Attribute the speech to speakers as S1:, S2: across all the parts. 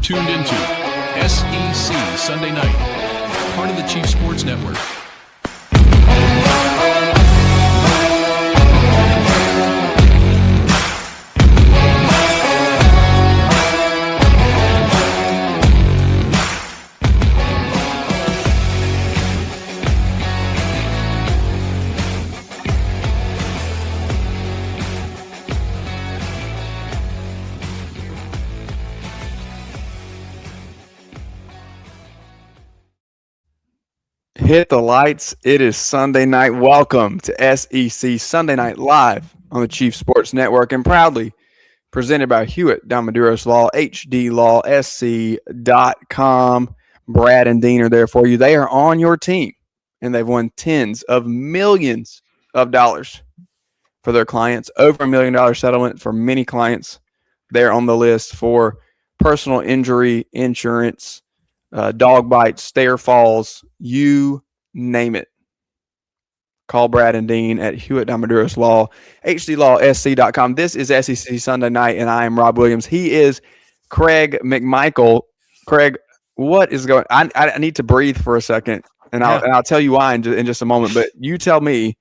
S1: tuned into SEC Sunday Night, part of the Chief Sports Network.
S2: Hit the lights. It is Sunday night. Welcome to SEC Sunday Night Live on the Chief Sports Network and proudly presented by Hewitt Domaduros Law, HDLawSC.com. Brad and Dean are there for you. They are on your team, and they've won tens of millions of dollars for their clients. Over $1 million settlement for many clients. They're on the list for personal injury insurance, dog bites, stair falls, you name it. Call Brad and Dean at Hewitt Domaduros Law, HDLawSC.com. This is SEC Sunday Night, and I am Rob Williams. He is Craig McMichael. Craig, what is going on? I need to breathe for a second, and I'll tell you why in just a moment. But you tell me,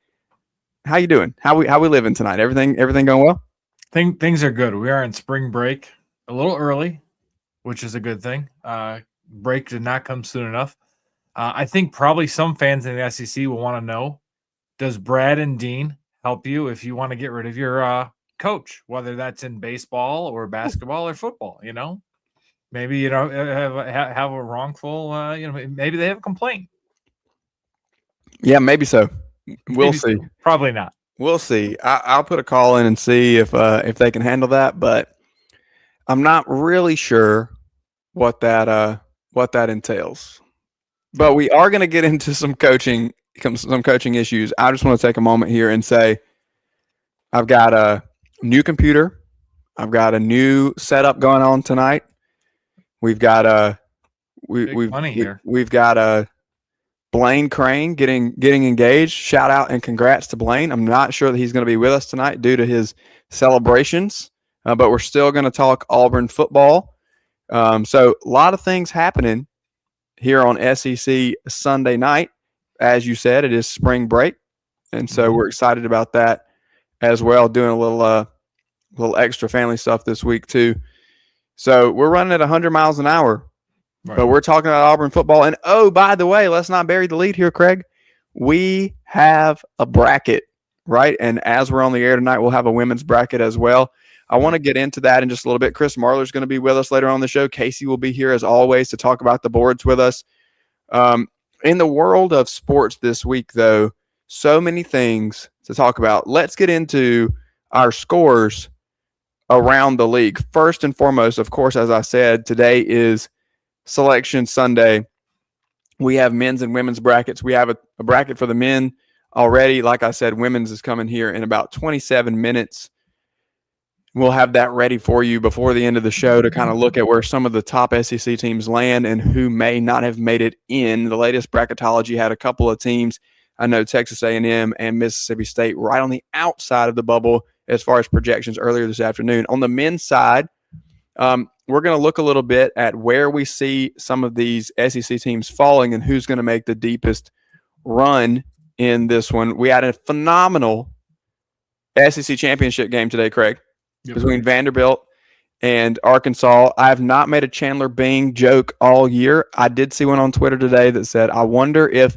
S2: how you doing? How we living tonight? Everything going well?
S3: Things are good. We are in spring break a little early, which is a good thing. Break did not come soon enough. I think probably some fans in the SEC will want to know, does Brad and Dean help you if you want to get rid of your coach, whether that's in baseball or basketball or football? You know, maybe have a wrongful. Maybe they have a complaint.
S2: Yeah, maybe so. We'll see.
S3: Probably not.
S2: We'll see. I'll put a call in and see if they can handle that, but I'm not really sure what that entails. But we are going to get into some coaching issues. I just want to take a moment here and say I've got a new computer. I've got a new setup going on tonight. We've got we've got a Blain Crain getting engaged. Shout out and congrats to Blain. I'm not sure that he's going to be with us tonight due to his celebrations, but we're still going to talk Auburn football. So a lot of things happening here on SEC Sunday night. As you said, it is spring break, and so we're excited about that as well. Doing a little extra family stuff this week too. So we're running at 100 miles an hour, right, but we're talking about Auburn football. And oh, by the way, let's not bury the lead here, Craig. We have a bracket, right? And as we're on the air tonight, we'll have a women's bracket as well. I want to get into that in just a little bit. Chris Marler is going to be with us later on the show. Casey will be here as always to talk about the boards with us. In the world of sports this week, though, so many things to talk about. Let's get into our scores around the league. First and foremost, of course, as I said, today is Selection Sunday. We have men's and women's brackets. We have a bracket for the men already. Like I said, women's is coming here in about 27 minutes. We'll have that ready for you before the end of the show to kind of look at where some of the top SEC teams land and who may not have made it in. The latest bracketology had a couple of teams. I know Texas A&M and Mississippi State right on the outside of the bubble as far as projections earlier this afternoon. On the men's side, we're going to look a little bit at where we see some of these SEC teams falling and who's going to make the deepest run in this one. We had a phenomenal SEC championship game today, Craig. Between Vanderbilt and Arkansas. I have not made a Chandler Bing joke all year. I did see one on Twitter today that said, I wonder if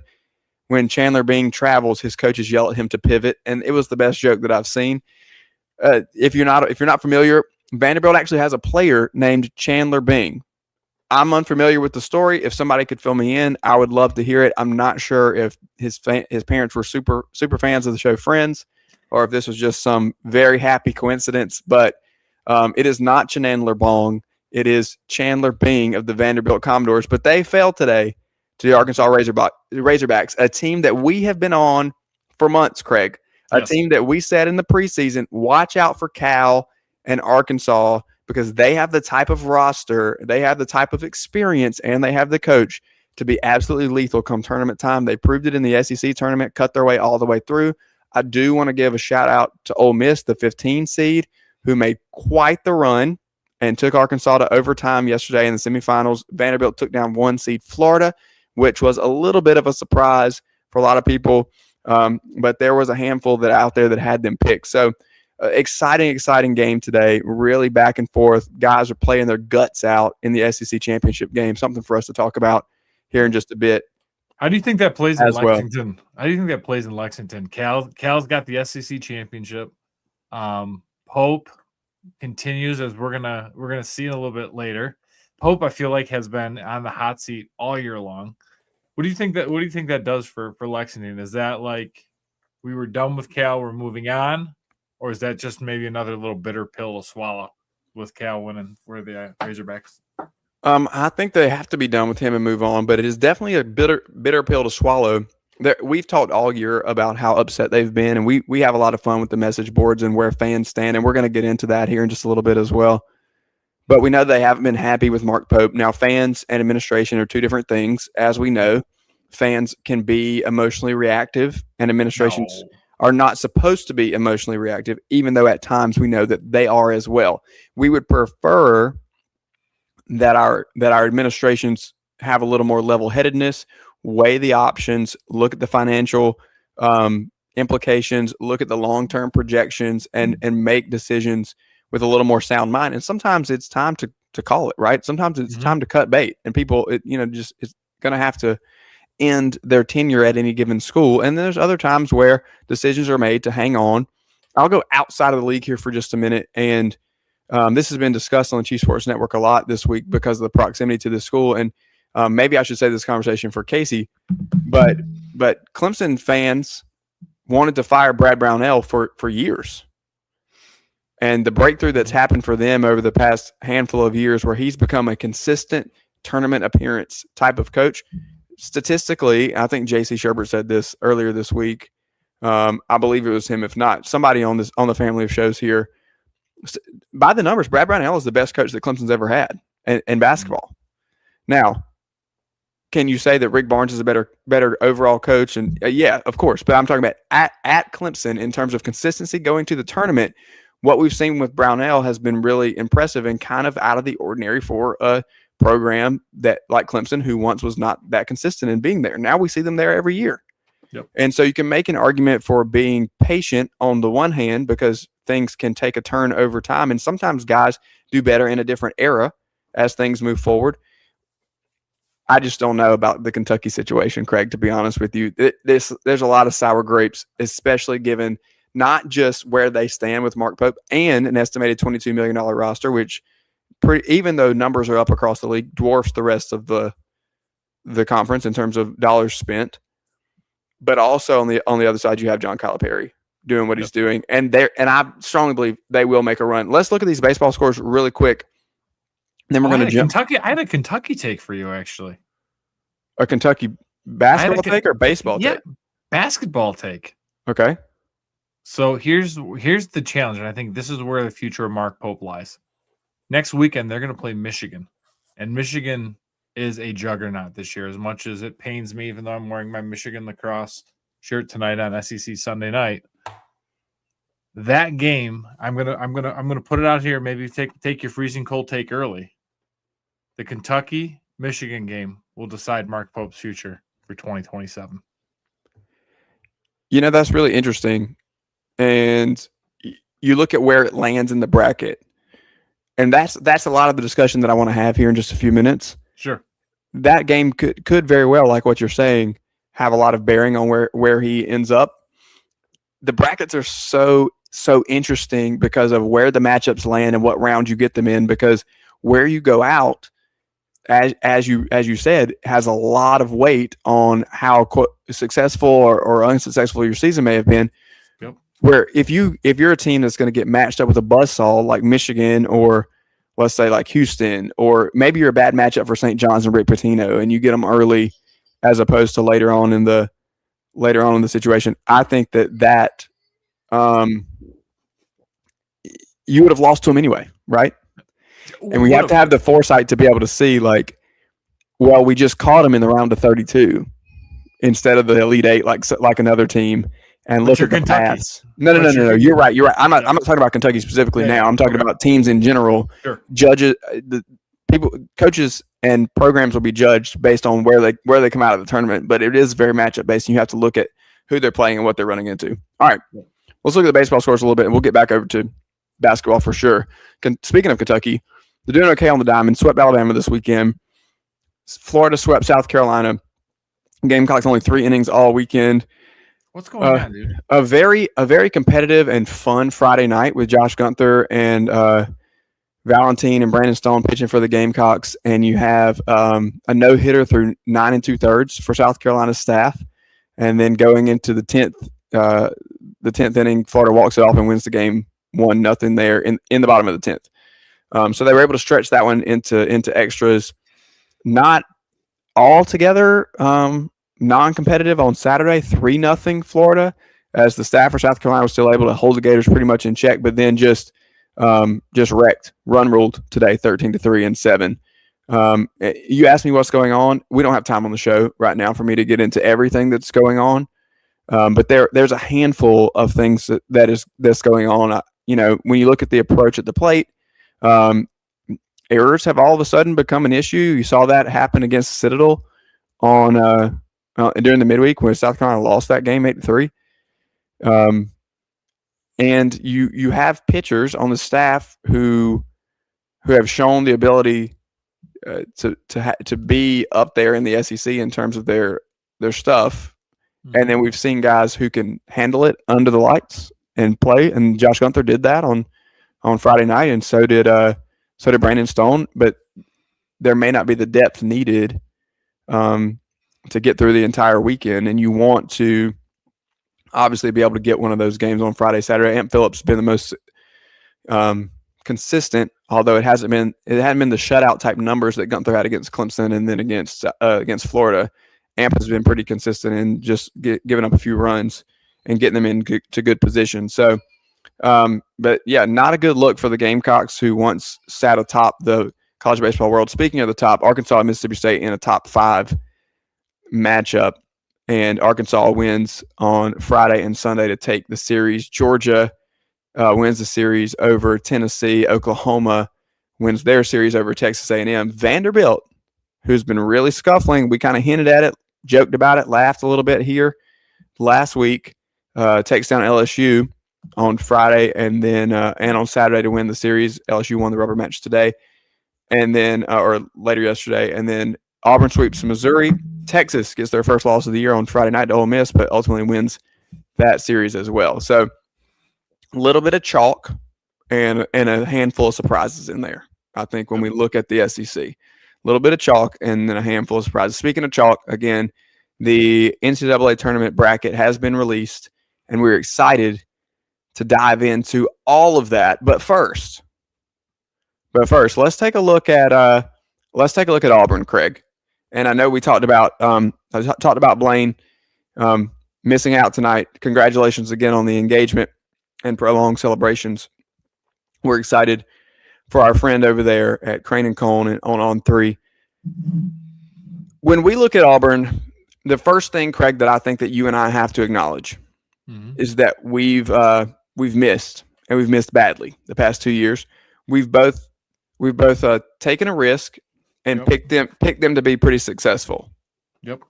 S2: when Chandler Bing travels, his coaches yell at him to pivot. And it was the best joke that I've seen. If you're not familiar, Vanderbilt actually has a player named Chandler Bing. I'm unfamiliar with the story. If somebody could fill me in, I would love to hear it. I'm not sure if his parents were super fans of the show Friends, or if this was just some very happy coincidence. But it is not Chandler Bong. It is Chandler Bing of the Vanderbilt Commodores. But they fell today to the Arkansas Razorbacks, a team that we have been on for months, Craig. A team that we said in the preseason, watch out for Cal and Arkansas because they have the type of roster, they have the type of experience, and they have the coach to be absolutely lethal come tournament time. They proved it in the SEC tournament, cut their way all the way through. I do want to give a shout out to Ole Miss, the 15 seed, who made quite the run and took Arkansas to overtime yesterday in the semifinals. Vanderbilt took down 1 seed Florida, which was a little bit of a surprise for a lot of people. But there was a handful that out there that had them picked. So exciting game today. Really back and forth. Guys are playing their guts out in the SEC championship game. Something for us to talk about here in just a bit.
S3: How do you think that plays in
S2: as well.
S3: Lexington? How do you think that plays in Lexington? Cal's got the SEC championship. Pope continues, as we're gonna see in a little bit later. Pope, I feel like, has been on the hot seat all year long. What do you think that does for Lexington? Is that like we were done with Cal, we're moving on, or is that just maybe another little bitter pill to swallow with Cal winning for the Razorbacks?
S2: I think they have to be done with him and move on, but it is definitely a bitter pill to swallow. We've talked all year about how upset they've been, and we have a lot of fun with the message boards and where fans stand, and we're going to get into that here in just a little bit as well. But we know they haven't been happy with Mark Pope. Now, fans and administration are two different things. As we know, fans can be emotionally reactive, and administrations are not supposed to be emotionally reactive, even though at times we know that they are as well. We would prefer that our administrations have a little more level-headedness, weigh the options, look at the financial implications, look at the long-term projections, and make decisions with a little more sound mind. And sometimes it's time to call it, right? Sometimes it's time to cut bait, and people, it's going to have to end their tenure at any given school. And then there's other times where decisions are made to hang on. I'll go outside of the league here for just a minute, and this has been discussed on the Chief Sports Network a lot this week because of the proximity to the school. And maybe I should say this conversation for Casey, but Clemson fans wanted to fire Brad Brownell for years. And the breakthrough that's happened for them over the past handful of years, where he's become a consistent tournament appearance type of coach. Statistically, I think J.C. Sherbert said this earlier this week. I believe it was him, if not somebody on the family of shows here. By the numbers, Brad Brownell is the best coach that Clemson's ever had in basketball. Now, can you say that Rick Barnes is a better overall coach? And yeah, of course. But I'm talking about at Clemson in terms of consistency going to the tournament. What we've seen with Brownell has been really impressive and kind of out of the ordinary for a program that like Clemson, who once was not that consistent in being there. Now we see them there every year.
S3: Yep. And
S2: so you can make an argument for being patient on the one hand, because things can take a turn over time. And sometimes guys do better in a different era as things move forward. I just don't know about the Kentucky situation, Craig, to be honest with you. There's a lot of sour grapes, especially given not just where they stand with Mark Pope and an estimated $22 million roster, which even though numbers are up across the league, dwarfs the rest of the conference in terms of dollars spent. But also on the other side, you have John Calipari doing what he's doing, and I strongly believe they will make a run. Let's look at these baseball scores really quick. Then we're going to jump.
S3: I had a Kentucky take for you, actually.
S2: A Kentucky basketball take or baseball take?
S3: Yeah, basketball take.
S2: Okay.
S3: So here's the challenge, and I think this is where the future of Mark Pope lies. Next weekend, they're going to play Michigan, and Michigan is a juggernaut this year. As much as it pains me, even though I'm wearing my Michigan lacrosse shirt tonight on SEC Sunday night, that game, I'm gonna put it out here. Maybe take your freezing cold take early. The Kentucky Michigan game will decide Mark Pope's future for 2027.
S2: That's really interesting, and you look at where it lands in the bracket, and that's a lot of the discussion that I want to have here in just a few minutes.
S3: Sure.
S2: That game could very well, like what you're saying, have a lot of bearing on where he ends up. The brackets are so interesting because of where the matchups land and what round you get them in, because where you go out, as you said, has a lot of weight on how successful or unsuccessful your season may have been.
S3: Yep.
S2: Where if you're a team that's going to get matched up with a buzzsaw like Michigan, or let's say like Houston, or maybe you're a bad matchup for St. John's and Rick Pitino, and you get them early as opposed to later on in the situation, I think that you would have lost to them anyway, right? And we have to have the foresight to be able to see, like, well, we just caught them in the round of 32 instead of the Elite Eight, like another team, and
S3: But
S2: look
S3: you're
S2: at the
S3: Kentucky.
S2: past. No. You're right. I'm not talking about Kentucky specifically
S3: Yeah,
S2: now. I'm talking about teams in general.
S3: Sure.
S2: Judges, the people, coaches, and programs will be judged based on where they come out of the tournament. But it is very matchup based, and you have to look at who they're playing and what they're running into. All right, let's look at the baseball scores a little bit, and we'll get back over to basketball for sure. Speaking of Kentucky, they're doing okay on the diamond. Swept Alabama this weekend. Florida swept South Carolina. Gamecocks only 3 innings all weekend.
S3: What's going on, dude?
S2: A very competitive and fun Friday night with Josh Gunther and Valentine and Brandon Stone pitching for the Gamecocks, and you have a no-hitter through 9 2/3 for South Carolina's staff, and then going into the 10th inning, Florida walks it off and wins the game 1-0 there in the bottom of the 10th. So they were able to stretch that one into extras. Not altogether non-competitive on Saturday, 3-0 Florida, as the staff for South Carolina was still able to hold the Gators pretty much in check, but then just wrecked, run ruled today, 13-3 and 7. You asked me what's going on. We don't have time on the show right now for me to get into everything that's going on, but there's a handful of things that's going on. When you look at the approach at the plate, errors have all of a sudden become an issue. You saw that happen against Citadel on during the midweek when South Carolina lost that game 8-3. And you have pitchers on the staff who have shown the ability to be up there in the SEC in terms of their stuff. Mm-hmm. And then we've seen guys who can handle it under the lights and play. And Josh Gunther did that on Friday night, and so did Brandon Stone. But there may not be the depth needed to get through the entire weekend, and you want to obviously be able to get one of those games on Friday, Saturday. Amp Phillips has been the most consistent, although it hadn't been the shutout type numbers that Gunther had against Clemson and then against Florida. Amp has been pretty consistent in just giving up a few runs and getting them into good position. So, but yeah, not a good look for the Gamecocks, who once sat atop the college baseball world. Speaking of the top, Arkansas and Mississippi State in a top 5 matchup, and Arkansas wins on Friday and Sunday to take the series. Georgia wins the series over Tennessee. Oklahoma wins their series over Texas A&M. Vanderbilt, who's been really scuffling, we kind of hinted at it, joked about it, laughed a little bit here last week, takes down LSU on Friday and then and on Saturday to win the series. LSU won the rubber match today, and then or later yesterday, and then Auburn sweeps Missouri. Texas gets their first loss of the year on Friday night to Ole Miss, but ultimately wins that series as well. So a little bit of chalk and a handful of surprises in there. I think when we look at the SEC, a little bit of chalk and then a handful of surprises. Speaking of chalk, again, the NCAA tournament bracket has been released, and we're excited to dive into all of that. But first, let's take a look at Auburn, Craig. And I know we talked about Blain missing out tonight. Congratulations again on the engagement and prolonged celebrations. We're excited for our friend over there at Crain and Cone and on 3. When we look at Auburn, the first thing, Craig, that I think that you and I have to acknowledge is that we've missed, and we've missed badly the past 2 years. We've both taken a risk and picked them to be pretty successful.
S3: Yep.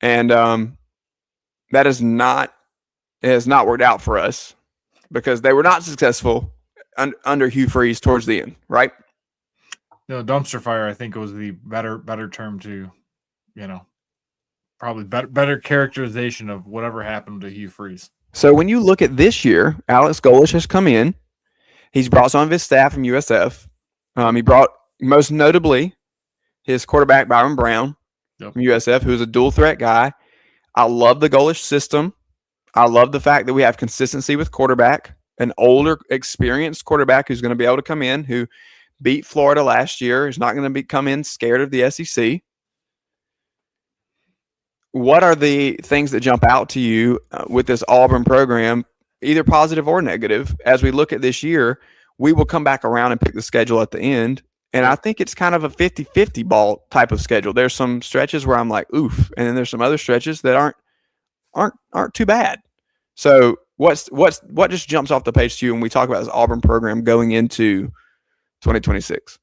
S2: And that has not worked out for us because they were not successful under Hugh Freeze towards the end, right?
S3: No, dumpster fire, I think, was the better term to, probably better characterization of whatever happened to Hugh Freeze.
S2: So when you look at this year, Alex Golish has come in. He's brought some of his staff from USF. He brought, most notably, his quarterback, Byron Brown, from USF, who's a dual threat guy. I love the Golish system. I love the fact that we have consistency with quarterback, an older, experienced quarterback who's going to be able to come in, who beat Florida last year, is not going to come in scared of the SEC. What are the things that jump out to you with this Auburn program, either positive or negative? As we look at this year, we will come back around and pick the schedule at the end. And I think it's kind of a 50-50 ball type of schedule. There's some stretches where I'm like, oof. And then there's some other stretches that aren't too bad. So what just jumps off the page to you when we talk about this Auburn program going into 2026?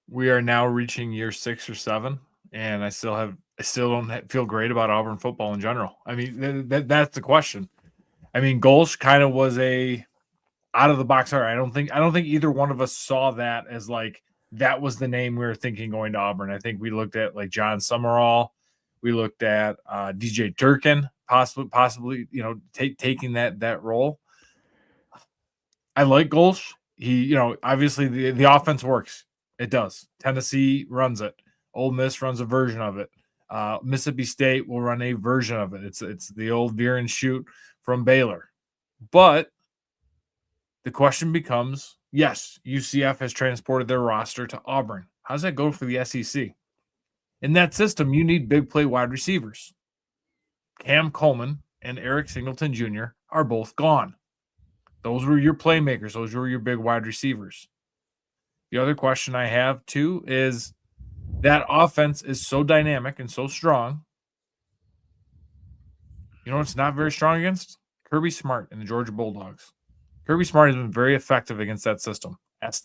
S3: We are now reaching year 6 or 7, and I still don't feel great about Auburn football in general. I mean, that's the question. I mean, Golsh kind of was a out of the box. I don't think either one of us saw that as like that was the name we were thinking going to Auburn. I think we looked at like John Summerall, we looked at DJ Durkin, possibly taking that role. I like Golsh. He obviously the offense works. It does. Tennessee runs it. Ole Miss runs a version of it. Mississippi State will run a version of it. It's the old veer and shoot from Baylor. But the question becomes, yes, UCF has transported their roster to Auburn. How does that go for the SEC? In that system, you need big play wide receivers. Cam Coleman and Eric Singleton Jr. are both gone. Those were your playmakers. Those were your big wide receivers. The other question I have, too, is that offense is so dynamic and so strong. You know it's not very strong against? Kirby Smart and the Georgia Bulldogs. Kirby Smart has been very effective against that system. Ask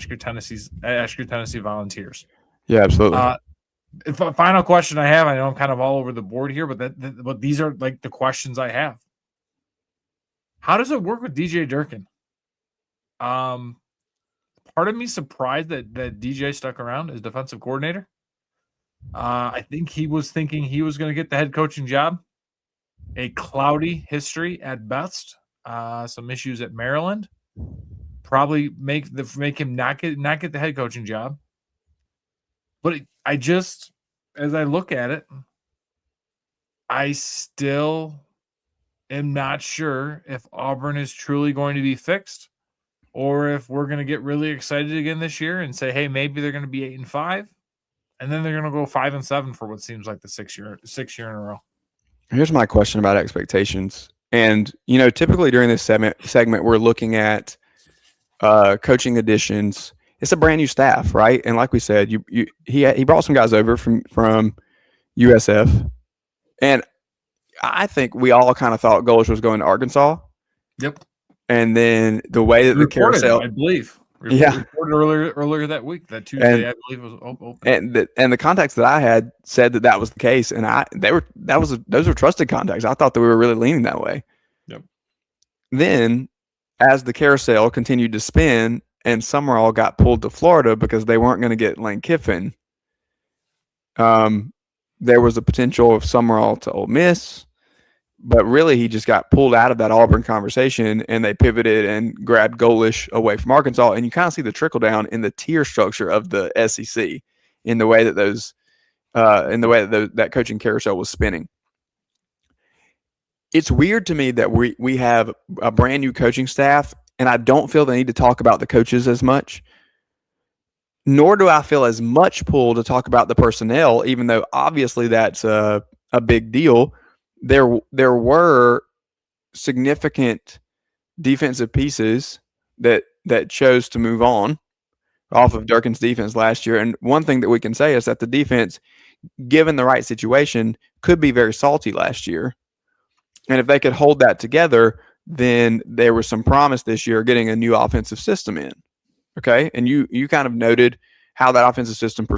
S3: your Tennessee Volunteers.
S2: Yeah, absolutely.
S3: Final question I have. I know I'm kind of all over the board here, but these are like the questions I have. How does it work with DJ Durkin? Part of me surprised that DJ stuck around as defensive coordinator. I think he was thinking he was going to get the head coaching job. A cloudy history at best. Some issues at Maryland. Probably make him not get the head coaching job. But as I look at it, I still am not sure if Auburn is truly going to be fixed, or if we're going to get really excited again this year and say, hey, maybe they're going to be 8-5, and then they're going to go 5-7 for what seems like the sixth year in a row.
S2: Here's my question about expectations. And, typically during this segment, we're looking at coaching additions. It's a brand new staff, right? And like we said, he brought some guys over from USF. And I think we all kind of thought Golsh was going to Arkansas.
S3: Yep.
S2: And then the way that the carousel,
S3: I believe, reported earlier that week, that Tuesday, I believe was open.
S2: And the contacts that I had said that was the case, and those were trusted contacts. I thought that we were really leaning that way.
S3: Yep.
S2: Then, as the carousel continued to spin, and Summerall got pulled to Florida because they weren't going to get Lane Kiffin, there was a potential of Summerall to Ole Miss. But really, he just got pulled out of that Auburn conversation, and they pivoted and grabbed Golsh away from Arkansas. And you kind of see the trickle down in the tier structure of the SEC in the way that that coaching carousel was spinning. It's weird to me that we have a brand new coaching staff, and I don't feel the need to talk about the coaches as much. Nor do I feel as much pull to talk about the personnel, even though obviously that's a big deal. There were significant defensive pieces that chose to move on off of Durkin's defense last year. And one thing that we can say is that the defense, given the right situation, could be very salty last year. And if they could hold that together, then there was some promise this year getting a new offensive system in. Okay. And you kind of noted how that offensive system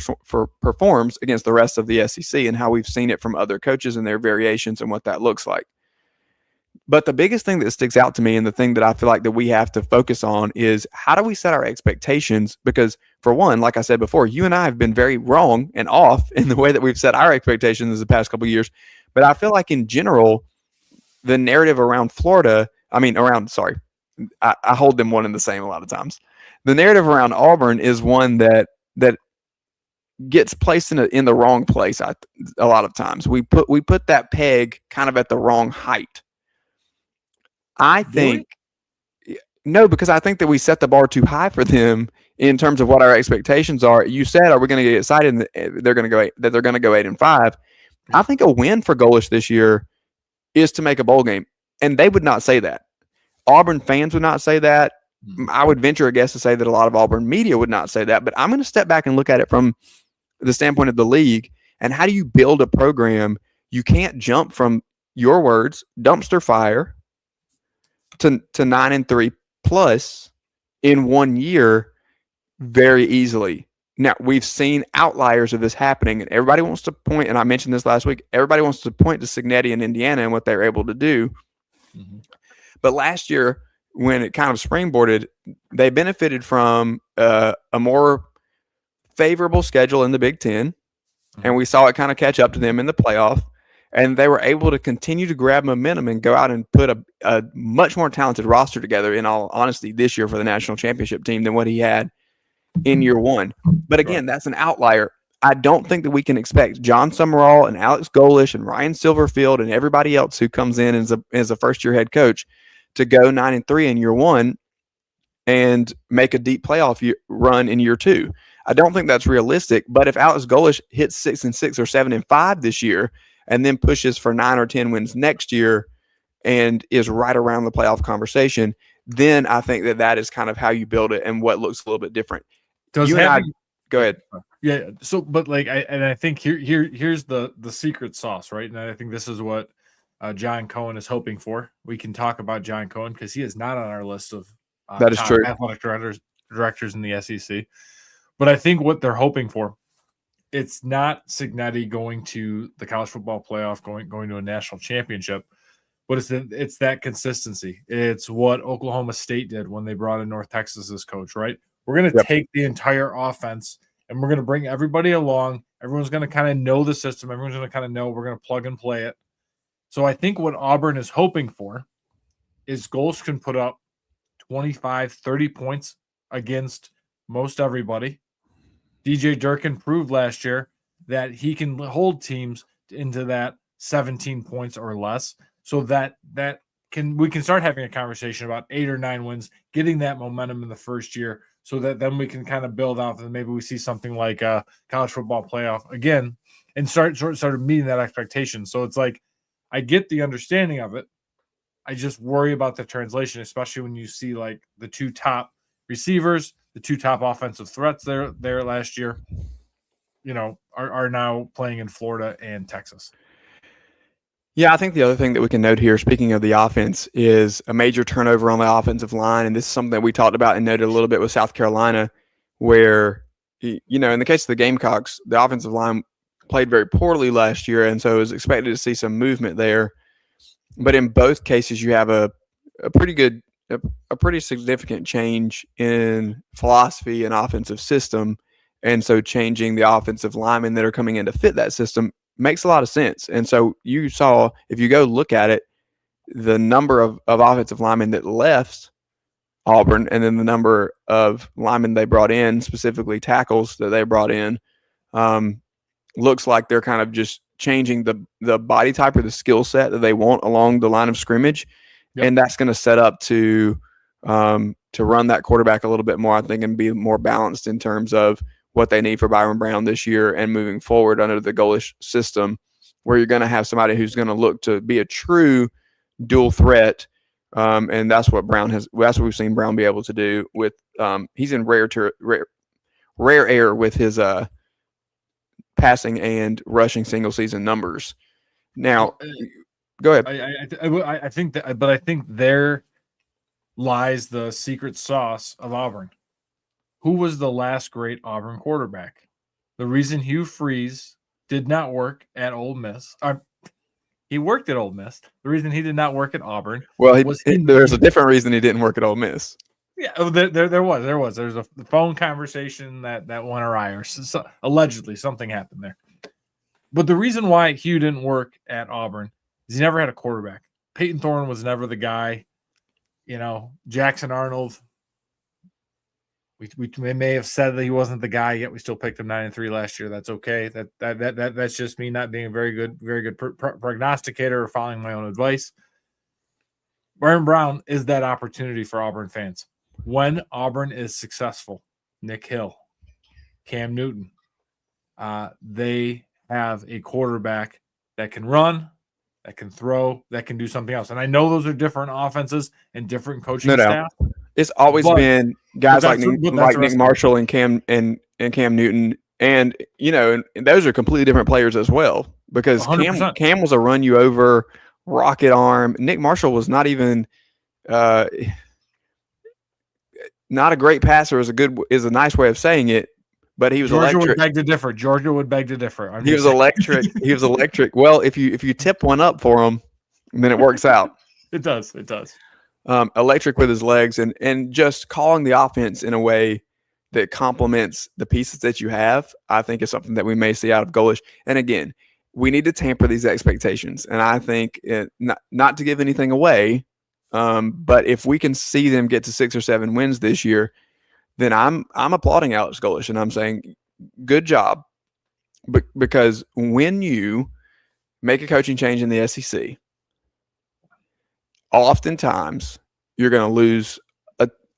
S2: performs against the rest of the SEC and how we've seen it from other coaches and their variations and what that looks like. But the biggest thing that sticks out to me, and the thing that I feel like that we have to focus on, is how do we set our expectations? Because for one, like I said before, you and I have been very wrong and off in the way that we've set our expectations the past couple of years. But I feel like in general, the narrative around I hold them one and the same a lot of times. The narrative around Auburn is one that gets placed in the wrong place. A lot of times we put that peg kind of at the wrong height. I think no, because I think that we set the bar too high for them in terms of what our expectations are. You said, are we going to get excited that they're going to go 8-5? I think a win for Golsh this year is to make a bowl game, and they would not say that. Auburn fans would not say that. I would venture a guess to say that a lot of Auburn media would not say that, but I'm going to step back and look at it from the standpoint of the league. And how do you build a program? You can't jump from your words, dumpster fire to 9-3 plus in 1 year very easily. Now, we've seen outliers of this happening, and everybody wants to point, and I mentioned this last week, everybody wants to point to Cignetti and Indiana and what they were able to do. Mm-hmm. But last year, when it kind of springboarded, they benefited from a more favorable schedule in the Big Ten, and we saw it kind of catch up to them in the playoff, and they were able to continue to grab momentum and go out and put a much more talented roster together, in all honesty, this year for the national championship team than what he had in year one. But again, that's an outlier. I don't think that we can expect John Summerall and Alex Golish and Ryan Silverfield and everybody else who comes in as a first-year head coach to go 9-3 in year one and make a deep playoff run in year two. I don't think that's realistic. But if Alex Golish hits 6-6 or 7-5 this year and then pushes for 9 or 10 wins next year and is right around the playoff conversation, then I think that is kind of how you build it and what looks a little bit different. Go ahead.
S3: Yeah. So, but like, I think here's the secret sauce, right? And I think this is what John Cohen is hoping for. We can talk about John Cohen because he is not on our list of
S2: that is true
S3: athletic directors in the SEC. But I think what they're hoping for, it's not Cignetti going to the college football playoff, going to a national championship, but it's that consistency. It's what Oklahoma State did when they brought in North Texas as coach, right? We're going to take the entire offense and we're going to bring everybody along. Everyone's going to kind of know the system. Everyone's going to kind of know we're going to plug and play it. So I think what Auburn is hoping for is Golish can put up 25, 30 points against most everybody. DJ Durkin proved last year that he can hold teams into that 17 points or less, so that we can start having a conversation about 8 or 9 wins, getting that momentum in the first year, so that then we can kind of build out and maybe we see something like a college football playoff again and start meeting that expectation. So it's like, I get the understanding of it. I just worry about the translation, especially when you see like the 2 top receivers, the 2 top offensive threats there last year, are now playing in Florida and Texas.
S2: Yeah, I think the other thing that we can note here, speaking of the offense, is a major turnover on the offensive line. And this is something that we talked about and noted a little bit with South Carolina, where, in the case of the Gamecocks, the offensive line played very poorly last year. And so it was expected to see some movement there. But in both cases, you have a pretty significant change in philosophy and offensive system. And so changing the offensive linemen that are coming in to fit that system makes a lot of sense. And so you saw, if you go look at it, the number of offensive linemen that left Auburn and then the number of linemen they brought in, specifically tackles that they brought in, looks like they're kind of just changing the body type or the skill set that they want along the line of scrimmage. Yep. And that's going to set up to run that quarterback a little bit more, I think, and be more balanced in terms of what they need for Byron Brown this year and moving forward under the Golish system, where you're going to have somebody who's going to look to be a true dual threat. And that's what that's what we've seen Brown be able to do with, he's in rare air with his passing and rushing single season numbers. Now, go ahead.
S3: I think that, but I think there lies the secret sauce of Auburn. Who was the last great Auburn quarterback? The reason Hugh Freeze did not work at Ole Miss, he worked at Ole Miss. The reason he did not work at Auburn,
S2: there's a different reason he didn't work at Ole Miss.
S3: Yeah, there was. There's a phone conversation that went awry, or allegedly something happened there. But the reason why Hugh didn't work at Auburn is he never had a quarterback. Peyton Thorne was never the guy. Jackson Arnold. We may have said that he wasn't the guy, yet we still picked him 9-3 last year. That's okay. That's just me not being a very good prognosticator or following my own advice. Byron Brown is that opportunity for Auburn fans. When Auburn is successful, Nick Hill, Cam Newton, they have a quarterback that can run, that can throw, that can do something else. And I know those are different offenses and different coaching staff.
S2: It's always been guys like Nick Marshall and Cam Newton, and and those are completely different players as well. Because Cam was a run you over rocket arm. Nick Marshall was not even not a great passer is a nice way of saying it, but he was
S3: Georgia
S2: electric.
S3: would beg to differ. Georgia would beg to differ.
S2: He was electric. He was electric. Well, if you tip one up for him, then it works out.
S3: It does. It does.
S2: Electric with his legs and just calling the offense in a way that complements the pieces that you have, I think is something that we may see out of Golish. And again, we need to tamper these expectations. And I think not to give anything away, but if we can see them get to 6 or 7 wins this year, then I'm applauding Alex Golish and I'm saying, good job. Because when you make a coaching change in the SEC, oftentimes you're going to lose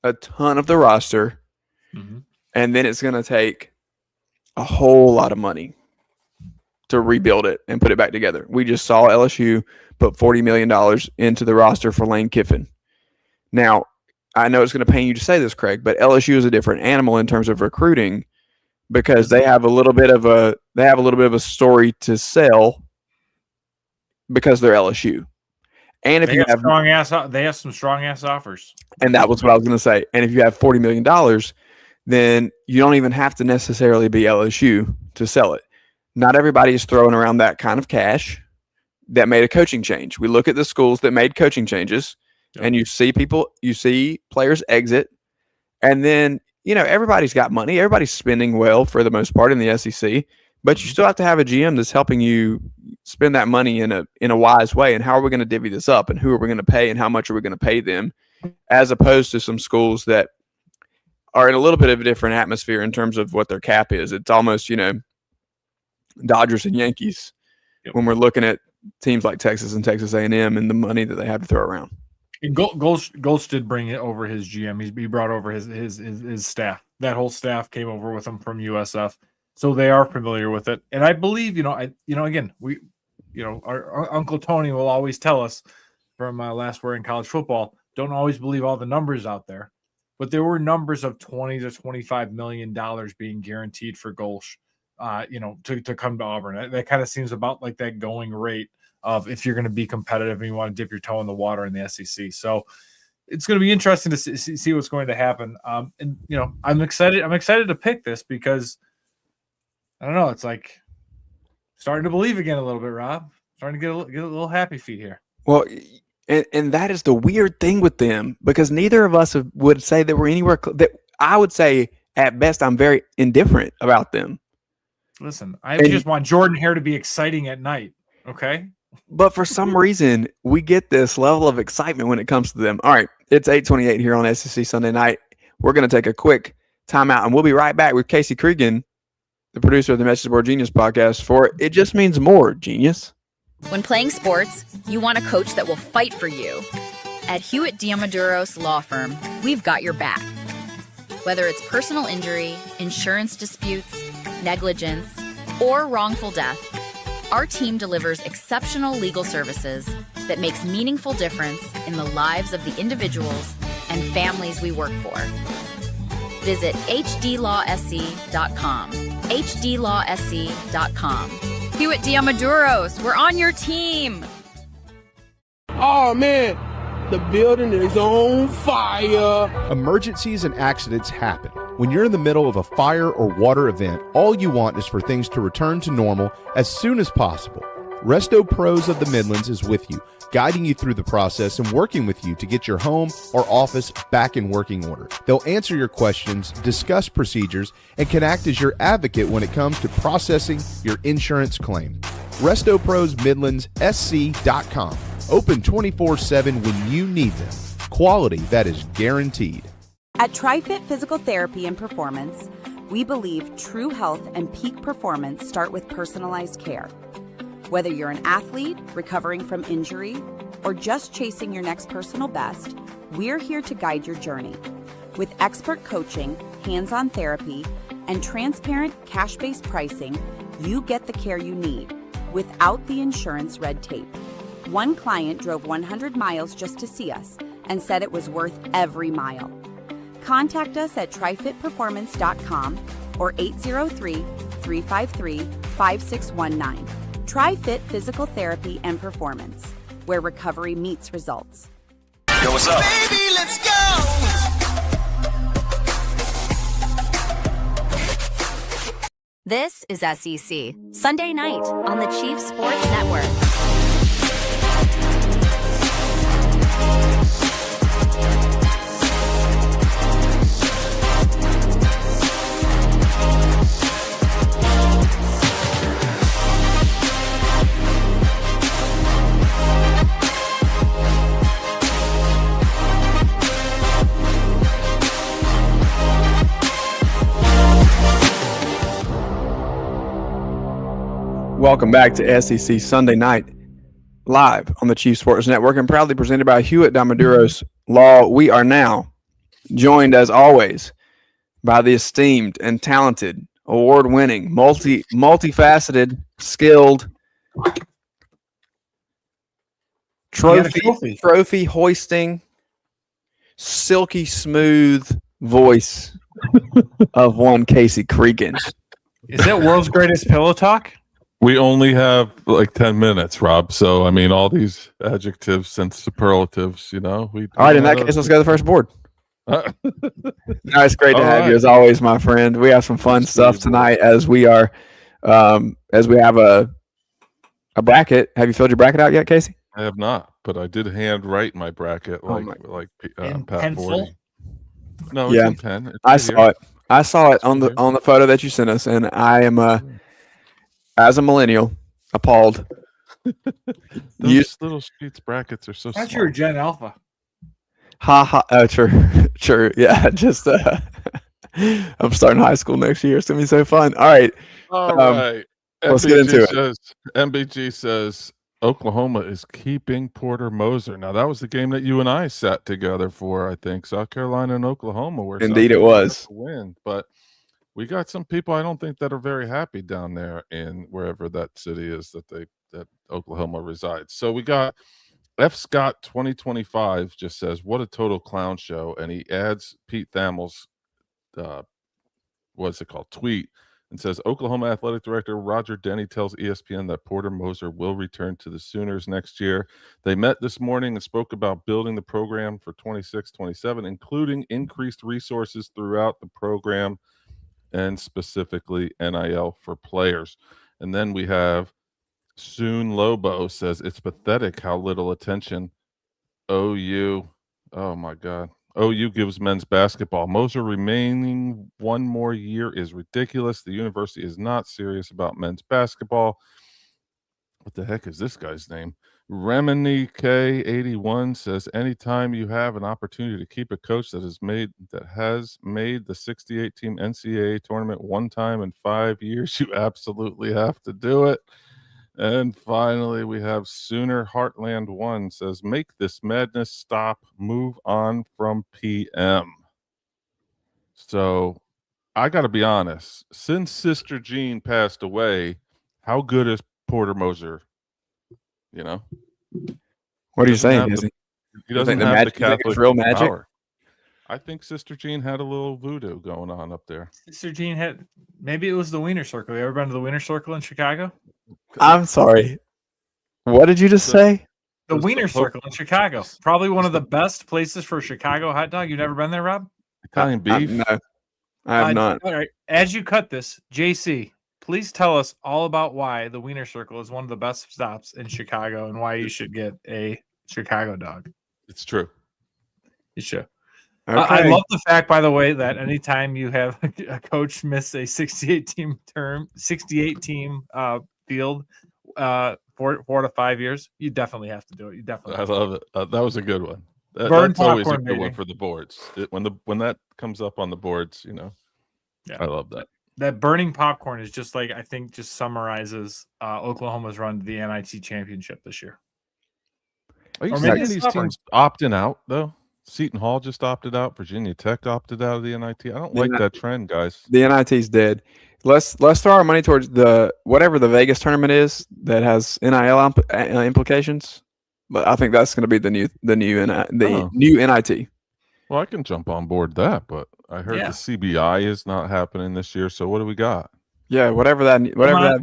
S2: a ton of the roster, and then it's going to take a whole lot of money to rebuild it and put it back together. We just saw LSU put $40 million into the roster for Lane Kiffin. Now, I know it's going to pain you to say this, Craig, but LSU is a different animal in terms of recruiting because they have a little bit of a story to sell because they're LSU. And if
S3: they have some strong ass offers.
S2: And that was what I was going to say. And if you have $40 million, then you don't even have to necessarily be LSU to sell it. Not everybody is throwing around that kind of cash that made a coaching change. We look at the schools that made coaching changes, and you see players exit, and then everybody's got money. Everybody's spending well for the most part in the SEC, but you still have to have a GM that's helping you spend that money in a wise way. And how are we going to divvy this up, and who are we going to pay, and how much are we going to pay them, as opposed to some schools that are in a little bit of a different atmosphere in terms of what their cap is. It's almost, Dodgers and Yankees when we're looking at teams like Texas and Texas A&M and the money that they have to throw around.
S3: And Gulch did bring it over his GM. He brought over his staff. That whole staff came over with him from USF, so they are familiar with it. And I believe, again, our Uncle Tony will always tell us from last year in college football, don't always believe all the numbers out there, but there were numbers of $20 to $25 million being guaranteed for Gulch, to come to Auburn. That kind of seems about like that going rate of if you're going to be competitive and you want to dip your toe in the water in the SEC. So it's going to be interesting to see what's going to happen. And I'm excited. I'm excited to pick this because I don't know. It's like starting to believe again a little bit, Rob. Starting to get a little happy feet here.
S2: Well, and that is the weird thing with them because neither of us would say that we're anywhere that I would say at best I'm very indifferent about them.
S3: Listen, I just want Jordan Hare to be exciting at night. Okay.
S2: But for some reason, we get this level of excitement when it comes to them. All right, it's 8:28 here on SEC Sunday Night. We're going to take a quick timeout, and we'll be right back with Casey Cregan, the producer of the Message Board Genius podcast, for It Just Means More, Genius.
S4: When playing sports, you want a coach that will fight for you. At Hewitt Diamaduros Law Firm, we've got your back. Whether it's personal injury, insurance disputes, negligence, or wrongful death, our team delivers exceptional legal services that makes meaningful difference in the lives of the individuals and families we work for. Visit hdlawsc.com. hdlawsc.com. Hewitt Diamaduros, we're on your team.
S5: Oh, man, the building is on fire.
S6: Emergencies and accidents happen. When you're in the middle of a fire or water event, all you want is for things to return to normal as soon as possible. Resto Pros of the Midlands is with you, guiding you through the process and working with you to get your home or office back in working order. They'll answer your questions, discuss procedures, and can act as your advocate when it comes to processing your insurance claim. Resto Pros Midlands SC.com. Open 24/7 when you need them. Quality that is guaranteed.
S7: At TriFit Physical Therapy and Performance, we believe true health and peak performance start with personalized care. Whether you're an athlete recovering from injury or just chasing your next personal best, we're here to guide your journey. With expert coaching, hands-on therapy, and transparent cash-based pricing, you get the care you need without the insurance red tape. One client drove 100 miles just to see us and said it was worth every mile. Contact us at trifitperformance.com or 803-353-5619. TriFit Physical Therapy and Performance. where recovery meets results.
S8: Yo, what's up?
S9: Baby, let's go!
S4: This is SEC, Sunday night on the Chiefs Sports Network.
S2: Welcome back to SEC Sunday Night, live on the Chiefs Sports Network and proudly presented by Hewitt Damaduros Law. We are now joined, as always, by the esteemed and talented, award-winning, multifaceted, skilled, trophy hoisting, silky smooth voice of one Casey Cregan.
S3: Is that world's greatest pillow talk?
S10: We only have like 10 minutes, Rob. So, I mean, all these adjectives and superlatives, you know.
S2: All right, in that case, let's go to the first board. No, it's great to have you as always, my friend. We have some fun stuff tonight as we are, as we have a bracket. Have you filled your bracket out yet, Casey?
S10: I have not, but I did hand write my bracket like
S3: in
S10: Pat
S3: pencil?
S10: 40. No, it's in pen. It's
S2: I
S10: right
S2: saw
S10: here.
S2: it. I saw it on the photo that you sent us, and I am as a millennial appalled.
S10: Those little sheets brackets are so small.
S3: That's your Gen Alpha.
S2: Ha ha. Oh, sure. Yeah, just I'm starting high school next year. It's gonna be so fun. All right.
S10: All right.
S2: Let's get into it.
S10: MBG says Oklahoma is keeping Porter Moser. Now that was the game that you and I sat together for. I think South Carolina and Oklahoma were.
S2: Indeed, it was.
S10: Win, but we got some people I don't think that are very happy down there in wherever that city is that Oklahoma resides. So we got F. Scott 2025 just says, what a total clown show. And he adds Pete Thamel's what's it called? Tweet and says Oklahoma Athletic Director Roger Denny tells ESPN that Porter Moser will return to the Sooners next year. They met this morning and spoke about building the program for 26-27, including increased resources throughout the program and specifically NIL for players. And then we have Soon Lobo says it's pathetic how little attention OU, oh my God, OU gives men's basketball. Moser remaining one more year is ridiculous. The university is not serious about men's basketball. What the heck is this guy's name? Remini K81 says anytime you have an opportunity to keep a coach that has made the 68 team NCAA tournament one time in 5 years, you absolutely have to do it. And finally, we have Sooner Heartland 1 says make this madness stop, move on from PM. So I got to be honest, since Sister Jean passed away, how good is Porter Moser? You know,
S2: what are you saying?
S10: He doesn't have the Catholic
S2: real magic.
S10: power. I think Sister Jean had a little voodoo going on up there.
S3: Sister Jean had, maybe it was the Wiener Circle. You ever been to the Wiener Circle in Chicago?
S2: I'm sorry. What did you just say?
S3: The Wiener Circle in Chicago. Probably one of the best places for a Chicago hot dog. You've never been there, Rob?
S10: Italian beef?
S2: No, I have not.
S3: All right. As you cut this, JC, please tell us all about why the Wiener Circle is one of the best stops in Chicago and why you should get a Chicago dog.
S10: It's true.
S3: You should.
S2: Okay.
S3: I love the fact, by the way, that anytime you have a coach miss a 68 team field 4 to 5 years, you definitely have to do it. You definitely.
S10: I love it. That was a good one. That's always a good one for the boards. When that comes up on the boards, you know. Yeah. I love that.
S3: That burning popcorn is just like, I think, just summarizes Oklahoma's run to the NIT championship this year.
S10: Are you seeing these teams opting out though? Seton Hall just opted out. Virginia Tech opted out of the NIT. I don't like that trend, guys.
S2: The NIT's dead. Let's throw our money towards the whatever the Vegas tournament is that has NIL implications. But I think that's going to be the new NIT.
S10: Well, I can jump on board that, but I heard the CBI is not happening this year. So what do we got?
S2: Yeah, whatever that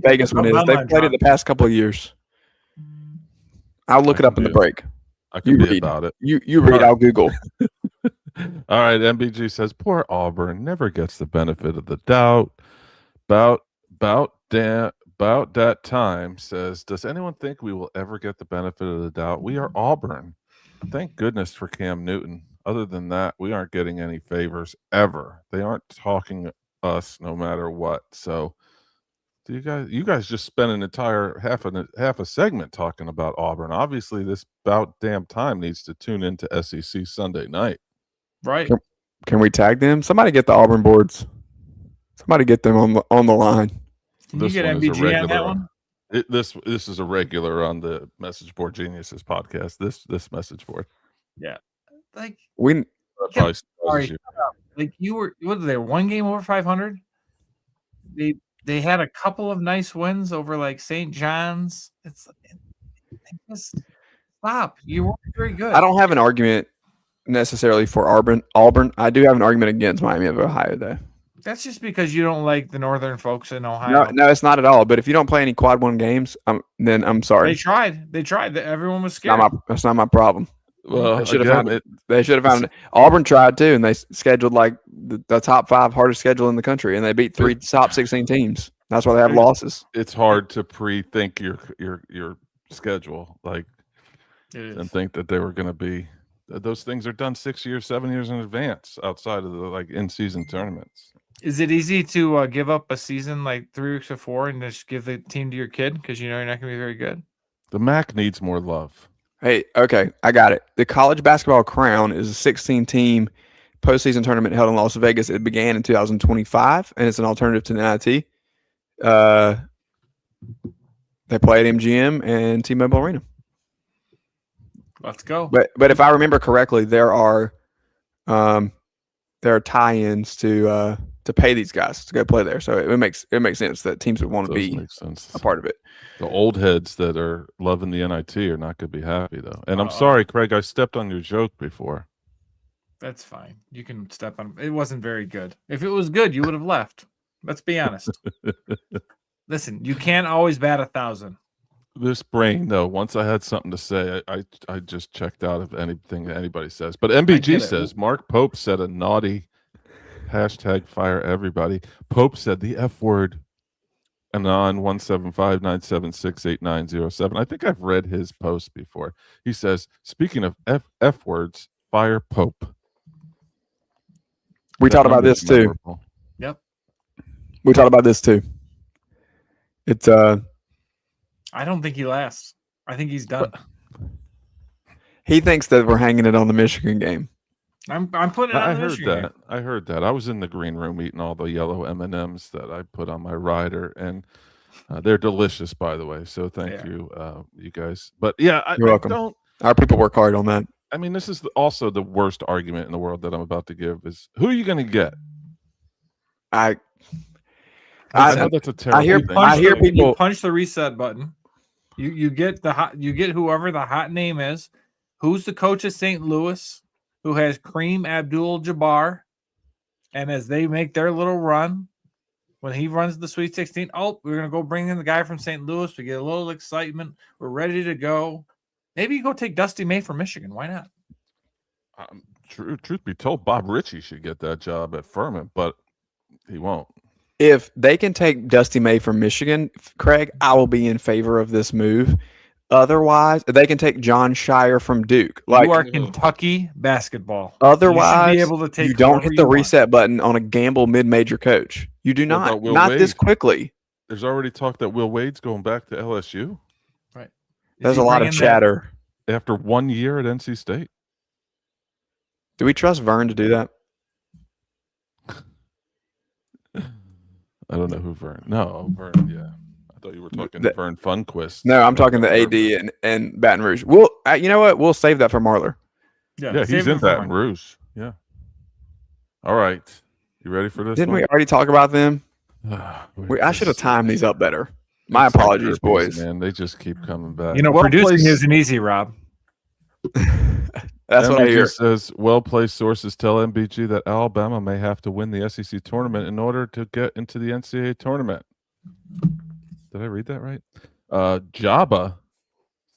S2: Vegas one is, they've played it the past couple of years. I'll look
S10: I
S2: it up
S10: can
S2: in the
S10: be-
S2: break.
S10: I can
S2: You
S10: be
S2: read.
S10: about it.
S2: You read. I'll Google.
S10: All right, MBG says poor Auburn never gets the benefit of the doubt. About that time says, does anyone think we will ever get the benefit of the doubt? We are Auburn. Thank goodness for Cam Newton. Other than that, we aren't getting any favors ever. They aren't talking us no matter what. So, do you guys just spent an entire half a segment talking about Auburn. Obviously, this about damn time needs to tune into SEC Sunday night.
S3: Right.
S2: Can we tag them? Somebody get the Auburn boards. Somebody get them on the line.
S3: Can you get MBG on that one?
S10: This is a regular on the Message Board Geniuses podcast. This message board.
S3: Yeah. Like
S2: We
S10: Probably
S3: sorry. Like you were what they one game over 500? They had a couple of nice wins over like St. John's. It's just stop. You weren't very good.
S2: I don't have an argument necessarily for Auburn. I do have an argument against Miami of Ohio, though.
S3: That's just because you don't like the northern folks in Ohio.
S2: No, it's not at all. But if you don't play any quad one games, then I'm sorry.
S3: They tried. Everyone was scared.
S2: That's not my problem.
S10: Well,
S2: They should have found it. Auburn tried too, and they scheduled like the top 5 hardest schedule in the country, and they beat 3 top 16 teams. That's why they have losses.
S10: It's hard to pre-think your schedule, like, and think that they were going to be. Those things are done 6 years, 7 years in advance outside of the like in-season tournaments.
S3: Is it easy to give up a season like 3 weeks before and just give the team to your kid because you know you're not going to be very good?
S10: The MAC needs more love.
S2: Hey, okay, I got it. The College Basketball Crown is a 16-team postseason tournament held in Las Vegas. It began in 2025, and it's an alternative to the NIT. They play at MGM and T-Mobile Arena.
S3: Let's go.
S2: But if I remember correctly, there are tie-ins to pay these guys to go play there. So it makes sense that teams would want to be a part of it.
S10: The old heads that are loving the NIT are not going to be happy though. And I'm sorry, Craig, I stepped on your joke before.
S3: That's fine. You can step on. It wasn't very good. If it was good, you would have left. Let's be honest. Listen, you can't always bat 1,000.
S10: This brain, though, once I had something to say, I just checked out of anything that anybody says. But MBG says Mark Pope said a naughty hashtag fire everybody. Pope said the F word. Anon 175-976-8907. I think I've read his post before. He says, speaking of F words, fire Pope.
S2: We talked about this too.
S3: Yep.
S2: We talked about this too. It's
S3: I don't think he lasts. I think he's done.
S2: He thinks that we're hanging it on the Michigan game.
S3: I'm putting it on the Michigan game.
S10: I heard that. I was in the green room eating all the yellow M&Ms that I put on my rider, and they're delicious, by the way. So thank you, you guys. But yeah,
S2: You're welcome. Our people work hard on that.
S10: I mean, this is also the worst argument in the world that I'm about to give is who are you going to get? I know that's a terrible thing.
S2: I hear people
S3: you punch the reset button. You get whoever the hot name is. Who's the coach of St. Louis? Who has Kareem Abdul-Jabbar, and as they make their little run, when he runs the Sweet 16, we're going to go bring in the guy from St. Louis. We get a little excitement. We're ready to go. Maybe you go take Dusty May from Michigan. Why not?
S10: Truth be told, Bob Ritchie should get that job at Furman, but he won't.
S2: If they can take Dusty May from Michigan, Craig, I will be in favor of this move. Otherwise, they can take John Shire from Duke.
S3: You are Kentucky basketball.
S2: Otherwise,
S3: you, be able to take
S2: you don't hit the reset button on a gamble mid-major coach. You do not. Not this quickly.
S10: There's already talk that Will Wade's going back to LSU.
S3: Right.
S2: There's a lot of chatter.
S10: After 1 year at NC State.
S2: Do we trust Vern to do that?
S10: I don't know who Vern. No, Vern, yeah. I thought you were talking to Vern Funquist.
S2: No, I'm talking to AD and Baton Rouge. You know what? We'll save that for Marler.
S10: Yeah, he's in Baton Rouge. Yeah. All right. You ready for this?
S2: Didn't we already talk about them? I should have timed these up better. My apologies, boys.
S10: Man, they just keep coming back.
S3: Producing isn't easy, Rob.
S2: That's what I hear.
S10: Says well-placed sources tell MBG that Alabama may have to win the SEC tournament in order to get into the NCAA tournament. Did I read that right? Jabba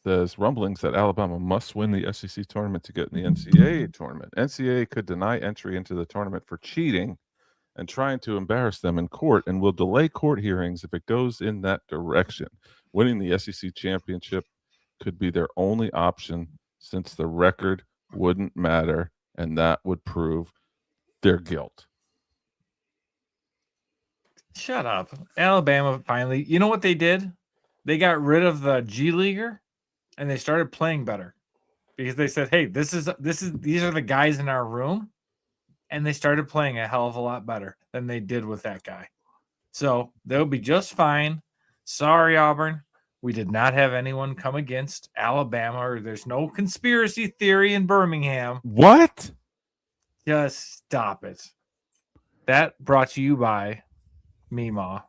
S10: says rumblings that Alabama must win the SEC tournament to get in the NCAA tournament. NCAA could deny entry into the tournament for cheating and trying to embarrass them in court, and will delay court hearings if it goes in that direction. Winning the SEC championship could be their only option, since the record wouldn't matter, and that would prove their guilt.
S3: Shut up. Alabama finally. You know what they did? They got rid of the G Leaguer and they started playing better because they said, "Hey, these are the guys in our room," and they started playing a hell of a lot better than they did with that guy. So they'll be just fine. Sorry, Auburn. We did not have anyone come against Alabama, or there's no conspiracy theory in Birmingham.
S10: What?
S3: Just stop it. That brought to you by Meemaw.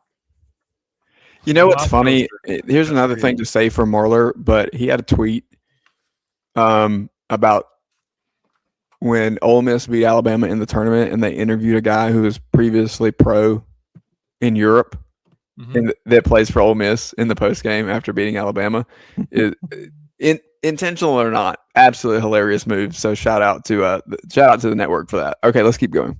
S2: You know what's funny? Here's another thing to say for Marler, but he had a tweet about when Ole Miss beat Alabama in the tournament, and they interviewed a guy who was previously pro in Europe and that plays for Ole Miss in the post game after beating Alabama. Intentional or not, absolutely hilarious move. So shout out to the network for that. Okay, let's keep going.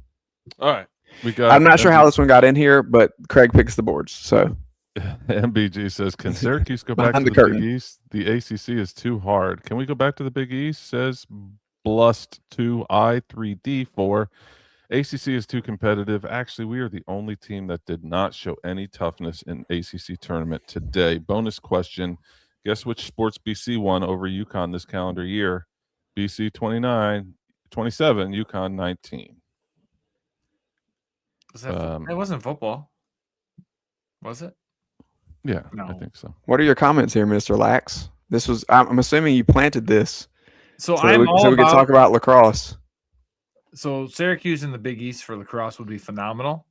S10: All right, we got.
S2: I'm not sure how this one got in here, but Craig picks the boards. So
S10: MBG says, "Can Syracuse go back to the Big East? The ACC is too hard. Can we go back to the Big East?" Says Blust2i3D4. ACC is too competitive. Actually, we are the only team that did not show any toughness in ACC tournament today. Bonus question: guess which sports BC won over UConn this calendar year? BC 27, UConn 19.
S3: It wasn't football, was it?
S10: Yeah,
S3: No.
S10: I think so.
S2: what are your comments here, Mr. Lax? This was I'm assuming you planted this
S3: So
S2: we could talk about lacrosse.
S3: So Syracuse in the Big East for lacrosse would be phenomenal,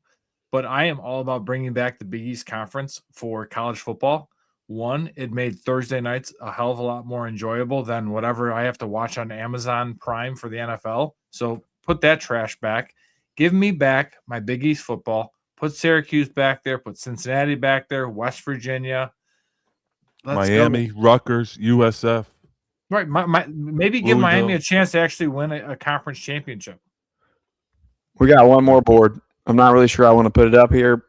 S3: but I am all about bringing back the Big East Conference for college football. One, it made Thursday nights a hell of a lot more enjoyable than whatever I have to watch on Amazon Prime for the NFL. So put that trash back. Give me back my Big East football. Put Syracuse back there. Put Cincinnati back there. West Virginia.
S10: Miami, Rutgers, USF.
S3: Right. Maybe give Miami a chance to actually win a conference championship.
S2: We got one more board. I'm not really sure I want to put it up here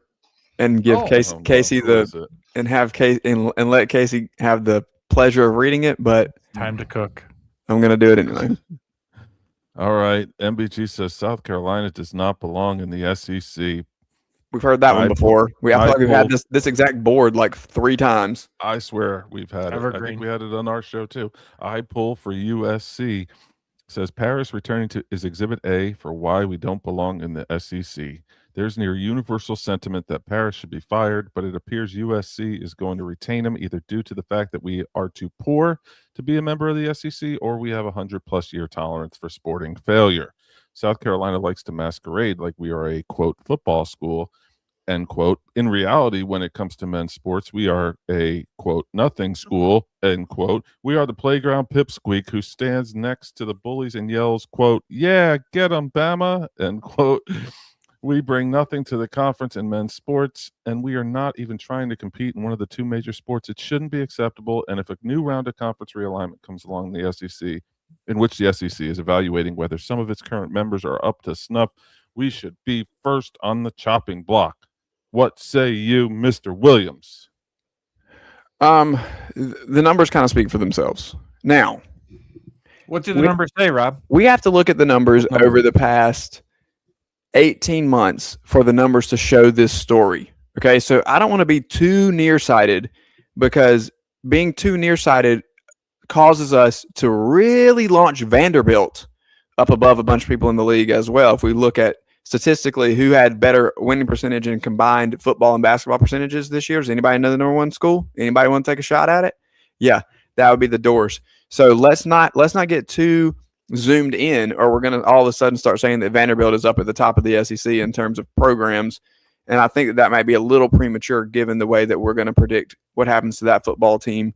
S2: and give Casey and have Casey and let Casey have the pleasure of reading it, but
S3: time to cook.
S2: I'm gonna do it anyway.
S10: All right. MBG says South Carolina does not belong in the SEC.
S2: We've heard that one before. I feel like we've had this exact board like 3 times.
S10: I swear we've had it. I think we had it on our show too. I pull for USC. Says Paris returning to is Exhibit A for why we don't belong in the SEC. There's near universal sentiment that Paris should be fired, but it appears USC is going to retain him either due to the fact that we are too poor to be a member of the SEC, or we have a 100+ year tolerance for sporting failure. South Carolina likes to masquerade like we are a, quote, football school, end quote. In reality, when it comes to men's sports, we are a, quote, nothing school, end quote. We are the playground pipsqueak who stands next to the bullies and yells, quote, yeah, get 'em, Bama, end quote. We bring nothing to the conference in men's sports, and we are not even trying to compete in one of the 2 major sports. It shouldn't be acceptable, and if a new round of conference realignment comes along the SEC, in which the SEC is evaluating whether some of its current members are up to snuff, we should be first on the chopping block. What say you, Mr. Williams?
S2: The numbers kind of speak for themselves. Now,
S3: what do the numbers say, Rob?
S2: We have to look at the numbers over the past 18 months for the numbers to show this story. Okay, so I don't want to be too nearsighted, because being too nearsighted causes us to really launch Vanderbilt up above a bunch of people in the league as well. If we look at statistically who had better winning percentage in combined football and basketball percentages this year, does anybody know the number 1 school? Anybody want to take a shot at it? Yeah, that would be the Doors. So let's not get too zoomed in, or we're going to all of a sudden start saying that Vanderbilt is up at the top of the SEC in terms of programs. And I think that might be a little premature given the way that we're going to predict what happens to that football team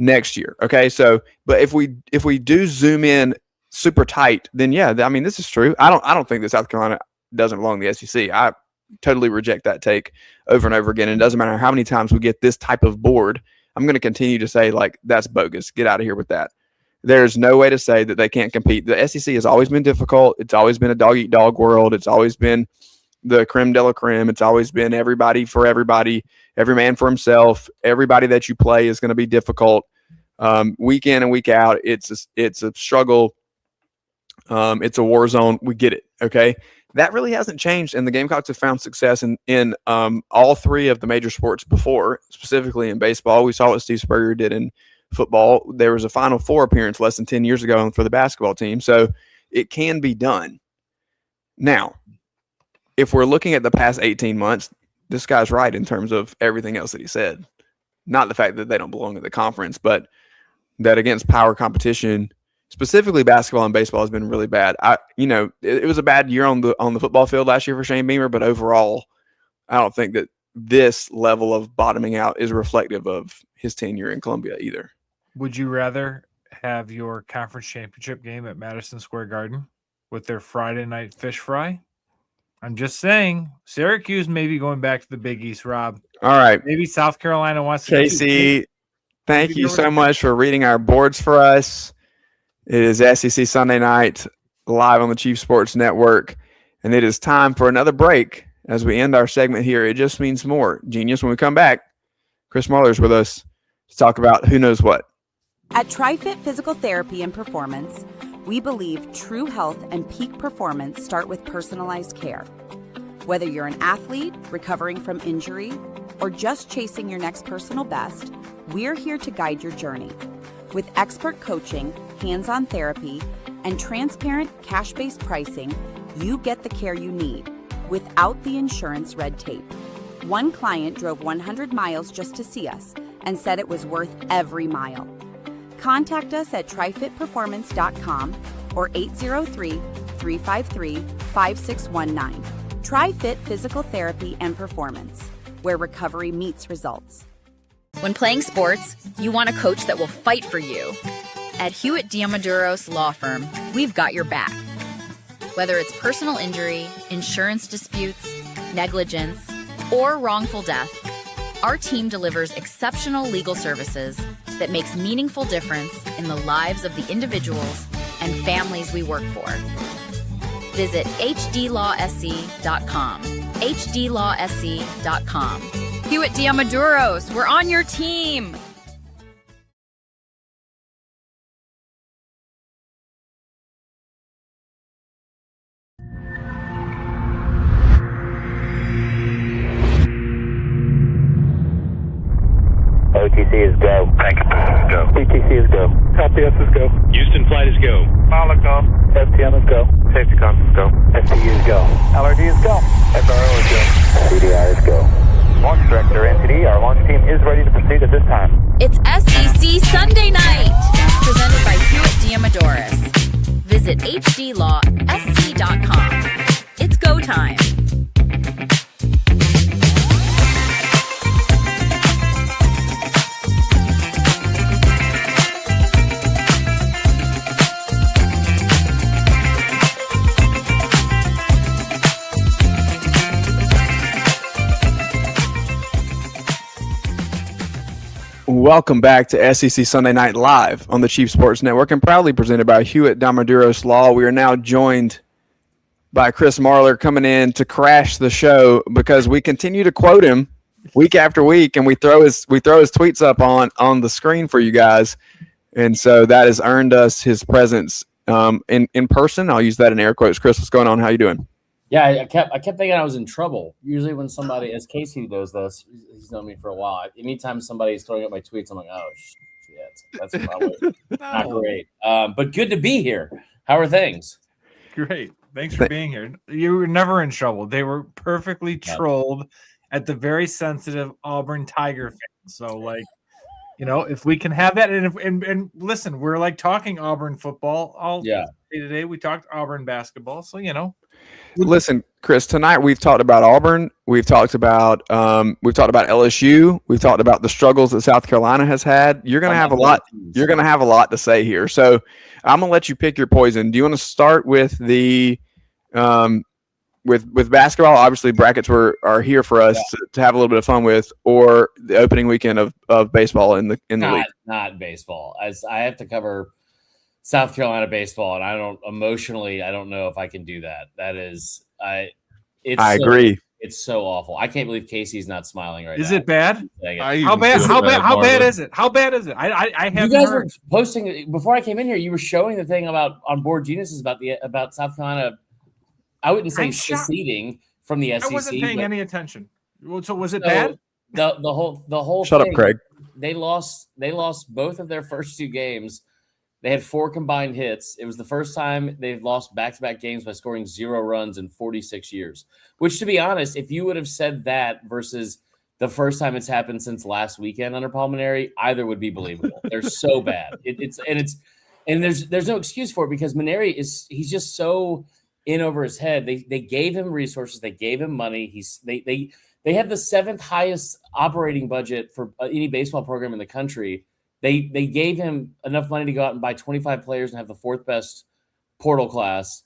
S2: next year. Okay. So, but if we do zoom in super tight, then yeah, I mean, this is true. I don't think that South Carolina doesn't belong in the SEC. I totally reject that take over and over again. And it doesn't matter how many times we get this type of board I'm going to continue to say, like, that's bogus. Get out of here with that. There's no way to say that they can't compete. The SEC has always been difficult. It's always been a dog-eat-dog world. It's always been the creme de la creme. It's always been everybody for everybody, every man for himself. Everybody that you play is going to be difficult. Week in and week out, it's a struggle. It's a war zone. We get it, okay? That really hasn't changed, and the Gamecocks have found success in all three of the major sports before, specifically in baseball. We saw what Steve Spurrier did in football. There was a Final Four appearance less than 10 years ago for the basketball team, so it can be done. Now, if we're looking at the past 18 months, this guy's right in terms of everything else that he said. Not the fact that they don't belong in the conference, but that against power competition, specifically basketball and baseball, has been really bad. It was a bad year on the football field last year for Shane Beamer, but overall, I don't think that this level of bottoming out is reflective of his tenure in Columbia either.
S3: Would you rather have your conference championship game at Madison Square Garden with their Friday night fish fry? I'm just saying, Syracuse may be going back to the Big East, Rob.
S2: All right.
S3: Maybe South Carolina wants to.
S2: Casey, thank you so much for reading our boards for us. It is SEC Sunday night live on the Chief Sports Network, and it is time for another break as we end our segment here. It just means more. Genius, when we come back, Chris Marler is with us to talk about who knows what.
S7: At TriFit Physical Therapy and Performance, we believe true health and peak performance start with personalized care. Whether you're an athlete recovering from injury or just chasing your next personal best, we're here to guide your journey. With expert coaching, hands-on therapy, and transparent cash-based pricing, you get the care you need without the insurance red tape. One client drove 100 miles just to see us and said it was worth every mile. Contact us at trifitperformance.com or 803-353-5619. TriFit Physical Therapy and Performance, where recovery meets results.
S4: When playing sports, you want a coach that will fight for you. At Hewitt Diamaduros Law Firm, we've got your back. Whether it's personal injury, insurance disputes, negligence, or wrongful death, our team delivers exceptional legal services that makes meaningful difference in the lives of the individuals and families we work for. Visit hdlawsc.com. hdlawsc.com. Hewitt Diamaduros, we're on your team.
S8: OTC is go.
S9: Packet is go.
S8: PTC is go.
S9: LPS is go. Houston flight is go.
S8: Marler go. FTM is go.
S9: Safety com is go.
S8: STU is go. LRD is go.
S9: SRO is go.
S8: CDI is go. Launch Director, NTD, our launch team is ready to proceed at this time.
S4: It's SEC Sunday night, presented by Hewitt Diamaduros. Visit hdlawsc.com. It's go time.
S2: Welcome back to SEC Sunday Night Live on the Chief Sports Network and proudly presented by Hewitt Diamaduros Law. We are now joined by Chris Marler coming in to crash the show because we continue to quote him week after week, and we throw his tweets up on the screen for you guys. And so that has earned us his presence in person. I'll use that in air quotes. Chris, what's going on? How you doing?
S11: Yeah, I kept thinking I was in trouble. Usually when somebody, as Casey does this, he's known me for a while. Anytime somebody's throwing up my tweets, I'm like, oh, shit, that's probably not great. But good to be here. How are things?
S3: Great. Thanks for being here. You were never in trouble. They were perfectly trolled at the very sensitive Auburn Tiger fans. So, like, you know, if we can have that, and listen, we're like talking Auburn football all day today. We talked Auburn basketball, so you know.
S2: Listen, Chris, tonight we've talked about Auburn. We've talked about LSU. We've talked about the struggles that South Carolina has had. You're going to have a lot. You're going to have a lot to say here. So I'm going to let you pick your poison. Do you want to start with the with basketball, obviously brackets are here for us to have a little bit of fun with, or the opening weekend of baseball in the league.
S11: Not baseball, as I have to cover South Carolina baseball, and I don't know if I can do that. That is, I agree. It's so awful. I can't believe Casey's not smiling right now.
S3: Is it bad?
S11: How
S3: bad is it? How bad is it? I haven't.
S11: You guys
S3: heard.
S11: were posting before I came in here. You were showing the thing on Board Geniuses about South Carolina. I wouldn't say seceding from the SEC.
S3: I wasn't paying any attention. So was it bad?
S11: The whole
S2: Shut
S11: thing,
S2: up, Craig.
S11: They lost both of their first 2 games. They had 4 combined hits. It was the first time they've lost back-to-back games by scoring 0 runs in 46 years. Which, to be honest, if you would have said that versus the first time it's happened since last weekend under Palmineri, either would be believable. They're so bad. There's no excuse for it because Maneri he's just so in over his head. They gave him resources. They gave him money. They have the 7th highest operating budget for any baseball program in the country. They gave him enough money to go out and buy 25 players and have the 4th best portal class,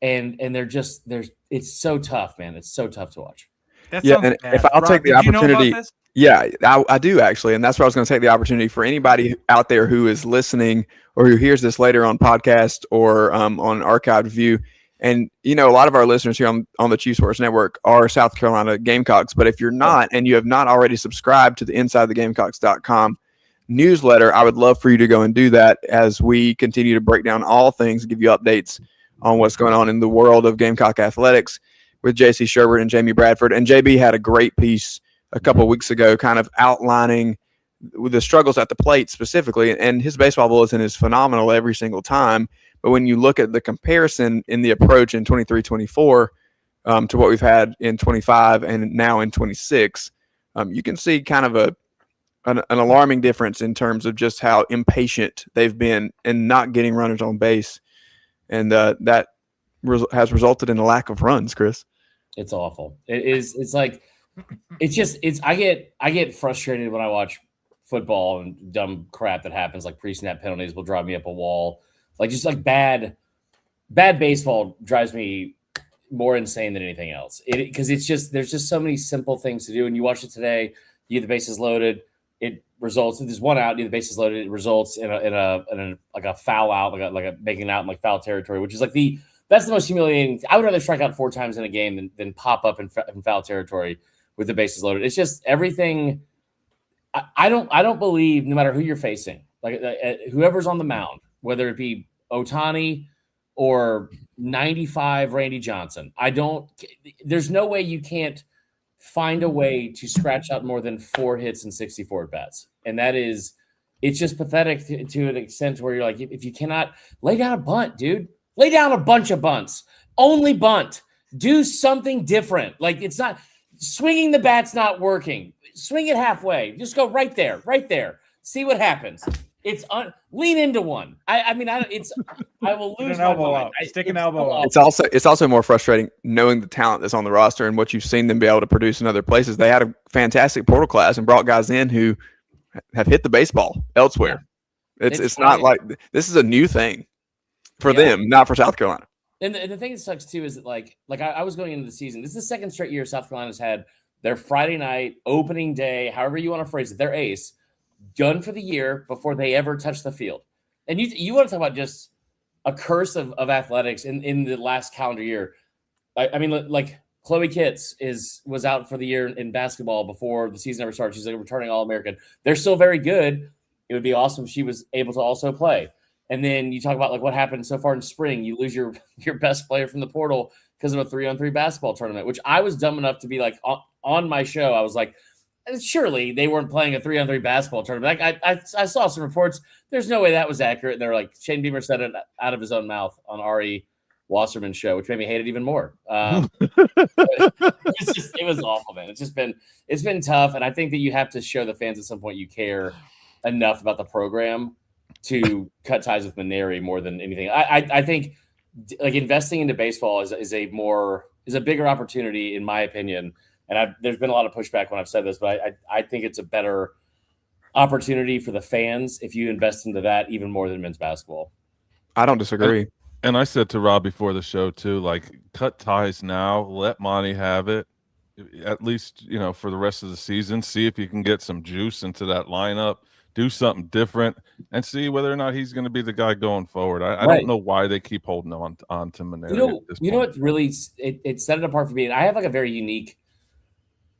S11: and it's so tough, man. It's so tough to watch.
S2: And if I'll take the opportunity, I do actually, and that's what I was going to take the opportunity for anybody out there who is listening or who hears this later on podcast or on archived view. And a lot of our listeners here on the Chief Sports Network are South Carolina Gamecocks. But if you're not, and you have not already subscribed to the InsideTheGamecocks.com newsletter, I would love for you to go and do that as we continue to break down all things and give you updates on what's going on in the world of Gamecock athletics with JC Sherbert and Jamie Bradford. And JB had a great piece a couple of weeks ago kind of outlining the struggles at the plate specifically, and his baseball bulletin is phenomenal every single time. But when you look at the comparison in the approach in 23-24 to what we've had in 25 and now in 26, you can see kind of an alarming difference in terms of just how impatient they've been in not getting runners on base. And that has resulted in a lack of runs, Chris.
S11: It's awful. I get frustrated when I watch football and dumb crap that happens, like pre-snap penalties will drive me up a wall. Bad baseball drives me more insane than anything else. Because there's just so many simple things to do. And you watch it today, you get the bases loaded, it results. There's one out, you get the bases loaded, it results in a foul out, like a making out in like foul territory, which is that's the most humiliating. I would rather strike out 4 times in a game than pop up in foul territory with the bases loaded. It's just everything. I don't believe, no matter who you're facing, whoever's on the mound, whether it be Ohtani or 95 Randy Johnson, there's no way you can't find a way to scratch out more than 4 hits and 64 at bats. And it's just pathetic to an extent where you're like, if you cannot lay down a bunt, dude, lay down a bunch of bunts, only bunt, do something different. It's not swinging the bat's not working. Swing it halfway. Just go right there. See what happens. Lean into one. I will lose my mind.
S3: Stick an elbow out.
S2: It's also more frustrating knowing the talent that's on the roster and what you've seen them be able to produce in other places. They had a fantastic portal class and brought guys in who have hit the baseball elsewhere. It's not like this is a new thing for them, not for South Carolina.
S11: And the thing that sucks too is that I was going into the season. This is the 2nd straight year South Carolina's had their Friday night opening day, however you want to phrase it, their ace done for the year before they ever touch the field. And you want to talk about just a curse of athletics in the last calendar year. I mean, Chloe Kitts was out for the year in basketball before the season ever started. She's a returning All-American. They're still very good. It would be awesome if she was able to also play. And then you talk about what happened so far in spring. You lose your best player from the portal because of a 3-on-3 basketball tournament, which I was dumb enough to be on my show. I was like, surely they weren't playing a 3-on-3 basketball tournament. I saw some reports. There's no way that was accurate. And they're like, Shane Beamer said it out of his own mouth on Ari Wasserman's show, which made me hate it even more. It was awful, man. It's been tough. And I think that you have to show the fans at some point you care enough about the program to cut ties with Maneri more than anything. I think investing into baseball is a bigger opportunity, in my opinion. And there's been a lot of pushback when I've said this, but I think it's a better opportunity for the fans if you invest into that even more than men's basketball.
S2: I don't disagree.
S10: And I said to Rob before the show too, like, cut ties now, let Monty have it, at least, you know, for the rest of the season. See if you can get some juice into that lineup, do something different, and see whether or not he's going to be the guy going forward. I don't know why they keep holding on to Maneri at this
S11: You know
S10: point.
S11: what really it set it apart for me, and I have like a very unique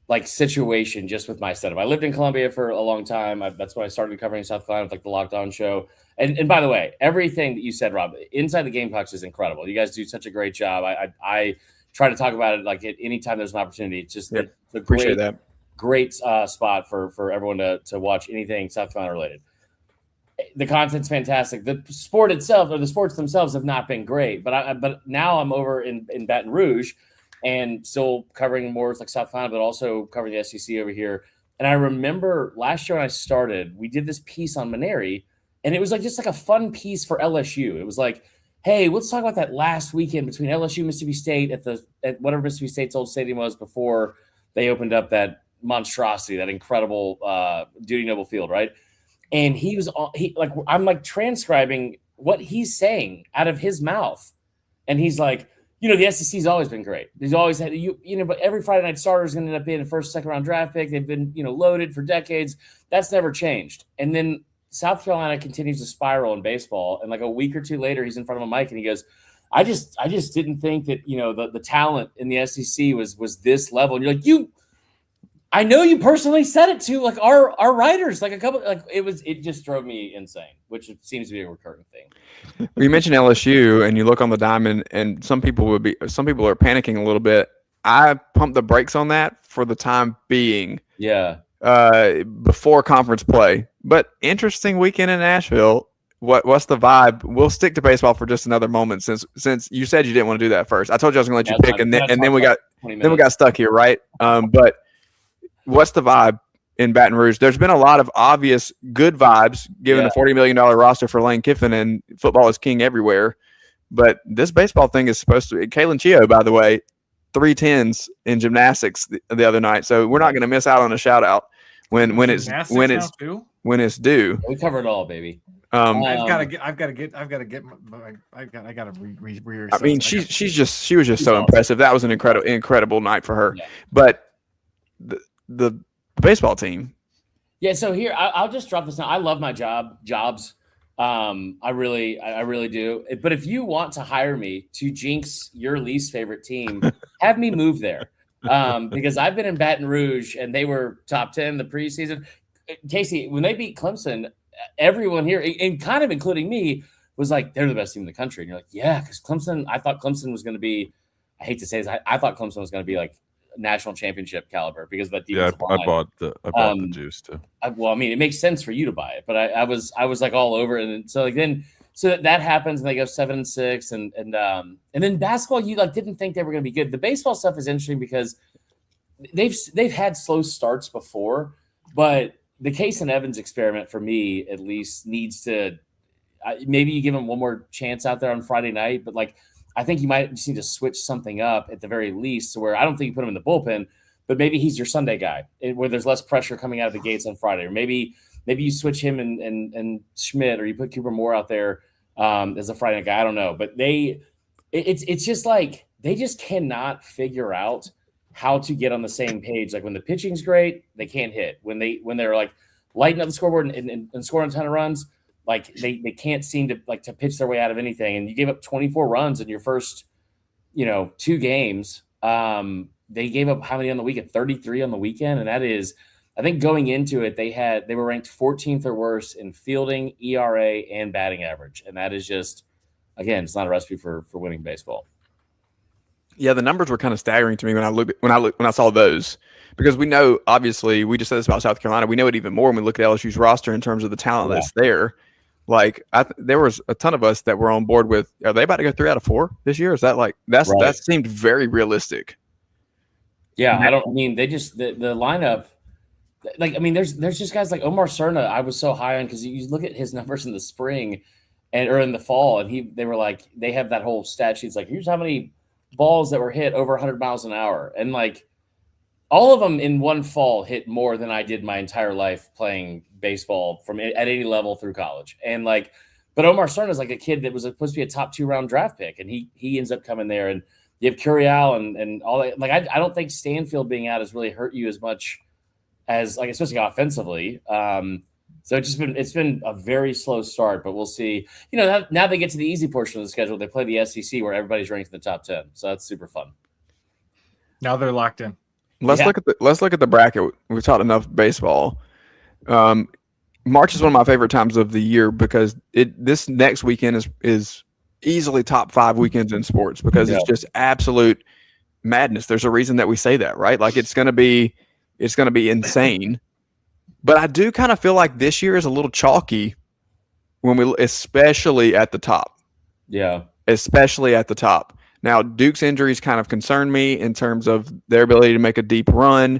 S11: like situation just with my setup. I lived in Columbia for a long time. That's when I started covering South Carolina with like the Locked On show. And by the way, everything that you said, Rob, Inside the Gamecocks is incredible. You guys do such a great job. I try to talk about it like at any time there's an opportunity. It's just it's a
S2: Appreciate that.
S11: great spot for everyone to watch anything South Carolina related. The content's fantastic. The sport itself or the sports themselves have not been great, but now I'm over in Baton Rouge and still covering more like South Carolina, but also covering the SEC over here. And I remember last year when I started, we did this piece on Maneri, and it was like just like a fun piece for LSU. It was like, hey, let's talk about that last weekend between LSU and Mississippi State at whatever Mississippi State's old stadium was before they opened up that monstrosity, that incredible Duty Noble Field, right? And I'm like transcribing what he's saying out of his mouth, and he's like, you know, the SEC's always been great. He's always had but every Friday night starter is going to end up being a first, second round draft pick. They've been loaded for decades. That's never changed. And then South Carolina continues to spiral in baseball, and like a week or two later, he's in front of a mic and he goes, I just didn't think that the talent in the SEC was this level. And you're like, I know you personally said it to like our writers, like a couple, like it just drove me insane, which seems to be a recurring thing.
S2: Well, you mentioned LSU, and you look on the diamond, and some people are panicking a little bit. I pumped the brakes on that for the time being.
S11: Yeah.
S2: Before conference play, but interesting weekend in Nashville. What's the vibe? We'll stick to baseball for just another moment, since you said you didn't want to do that first. I told you I was going to let you pick, and then we got stuck here, right? But what's the vibe in Baton Rouge? There's been a lot of obvious good vibes given a $40 million roster for Lane Kiffin, and football is king everywhere. But this baseball thing is supposed to. Kalen Chio, by the way, 3 10s in gymnastics the other night, so we're not going to miss out on a shout out when it's due.
S11: We cover it all, baby.
S3: I've got to rehearse.
S2: I mean, she was just so impressive. That was an incredible night for her.
S11: Yeah.
S2: But the baseball team.
S11: Yeah. So here, I'll just drop this now. I love my jobs. I really do. But if you want to hire me to jinx your least favorite team, have me move there. Because I've been in Baton Rouge and they were top 10 the preseason. Casey, when they beat Clemson, everyone here, and kind of including me, was like, they're the best team in the country. And you're like, yeah, because I thought Clemson was going to be, I hate to say this, I thought Clemson was going to be like national championship caliber because of that defensive line.
S10: I bought the juice too.
S11: It makes sense for you to buy it, but I was like all over it. And so that happens and they go 7-6 and then basketball, you like didn't think they were going to be good. The baseball stuff is interesting because they've had slow starts before, but the Case and Evans experiment for me at least needs to maybe you give them one more chance out there on Friday night, but like I think you might just need to switch something up at the very least to where I don't think you put him in the bullpen, but maybe he's your Sunday guy where there's less pressure coming out of the gates on Friday, or maybe you switch him and Schmidt, or you put Cooper Moore out there as a Friday night guy. I don't know, but it's just like they just cannot figure out how to get on the same page. Like when the pitching's great, they can't hit. When they're like lighting up the scoreboard and scoring a ton of runs, like they can't seem to pitch their way out of anything. And you gave up 24 runs in your first, 2 games. They gave up how many on the weekend? 33 on the weekend. And that is, I think going into it, they were ranked 14th or worse in fielding, ERA, and batting average. And that is just, again, it's not a recipe for winning baseball.
S2: Yeah, the numbers were kind of staggering to me when I saw those, because we know, obviously, we just said this about South Carolina. We know it even more when we look at LSU's roster in terms of the talent that's there. Like there was a ton of us that were on board with, are they about to go 3 out of 4 this year? Is that that seemed very realistic?
S11: Yeah, they just the lineup. Like, I mean, there's just guys like Omar Cerna. I was so high on because you look at his numbers in the spring or in the fall, and they were like, they have that whole stat sheet. It's like, here's how many balls that were hit over 100 miles an hour. And like all of them in one fall hit more than I did my entire life playing baseball at any level through college. And like But Omar Stern is like a kid that was supposed to be a top 2-round draft pick, and he ends up coming there. And you have Curiel and all that. Like I don't think Stanfield being out has really hurt you as much as like especially offensively. So it's been a very slow start, but we'll see. You know, now they get to the easy portion of the schedule. They play the SEC where everybody's ranked in the top 10, so that's super fun.
S3: Now they're locked in.
S2: Let's look at the bracket. We've talked enough baseball. March is one of my favorite times of the year because this next weekend is easily top 5 weekends in sports because it's just absolute madness. There's a reason that we say that, right? Like it's going to be insane. But I do kind of feel like this year is a little chalky especially at the top.
S11: Yeah.
S2: Especially at the top. Now, Duke's injuries kind of concern me in terms of their ability to make a deep run.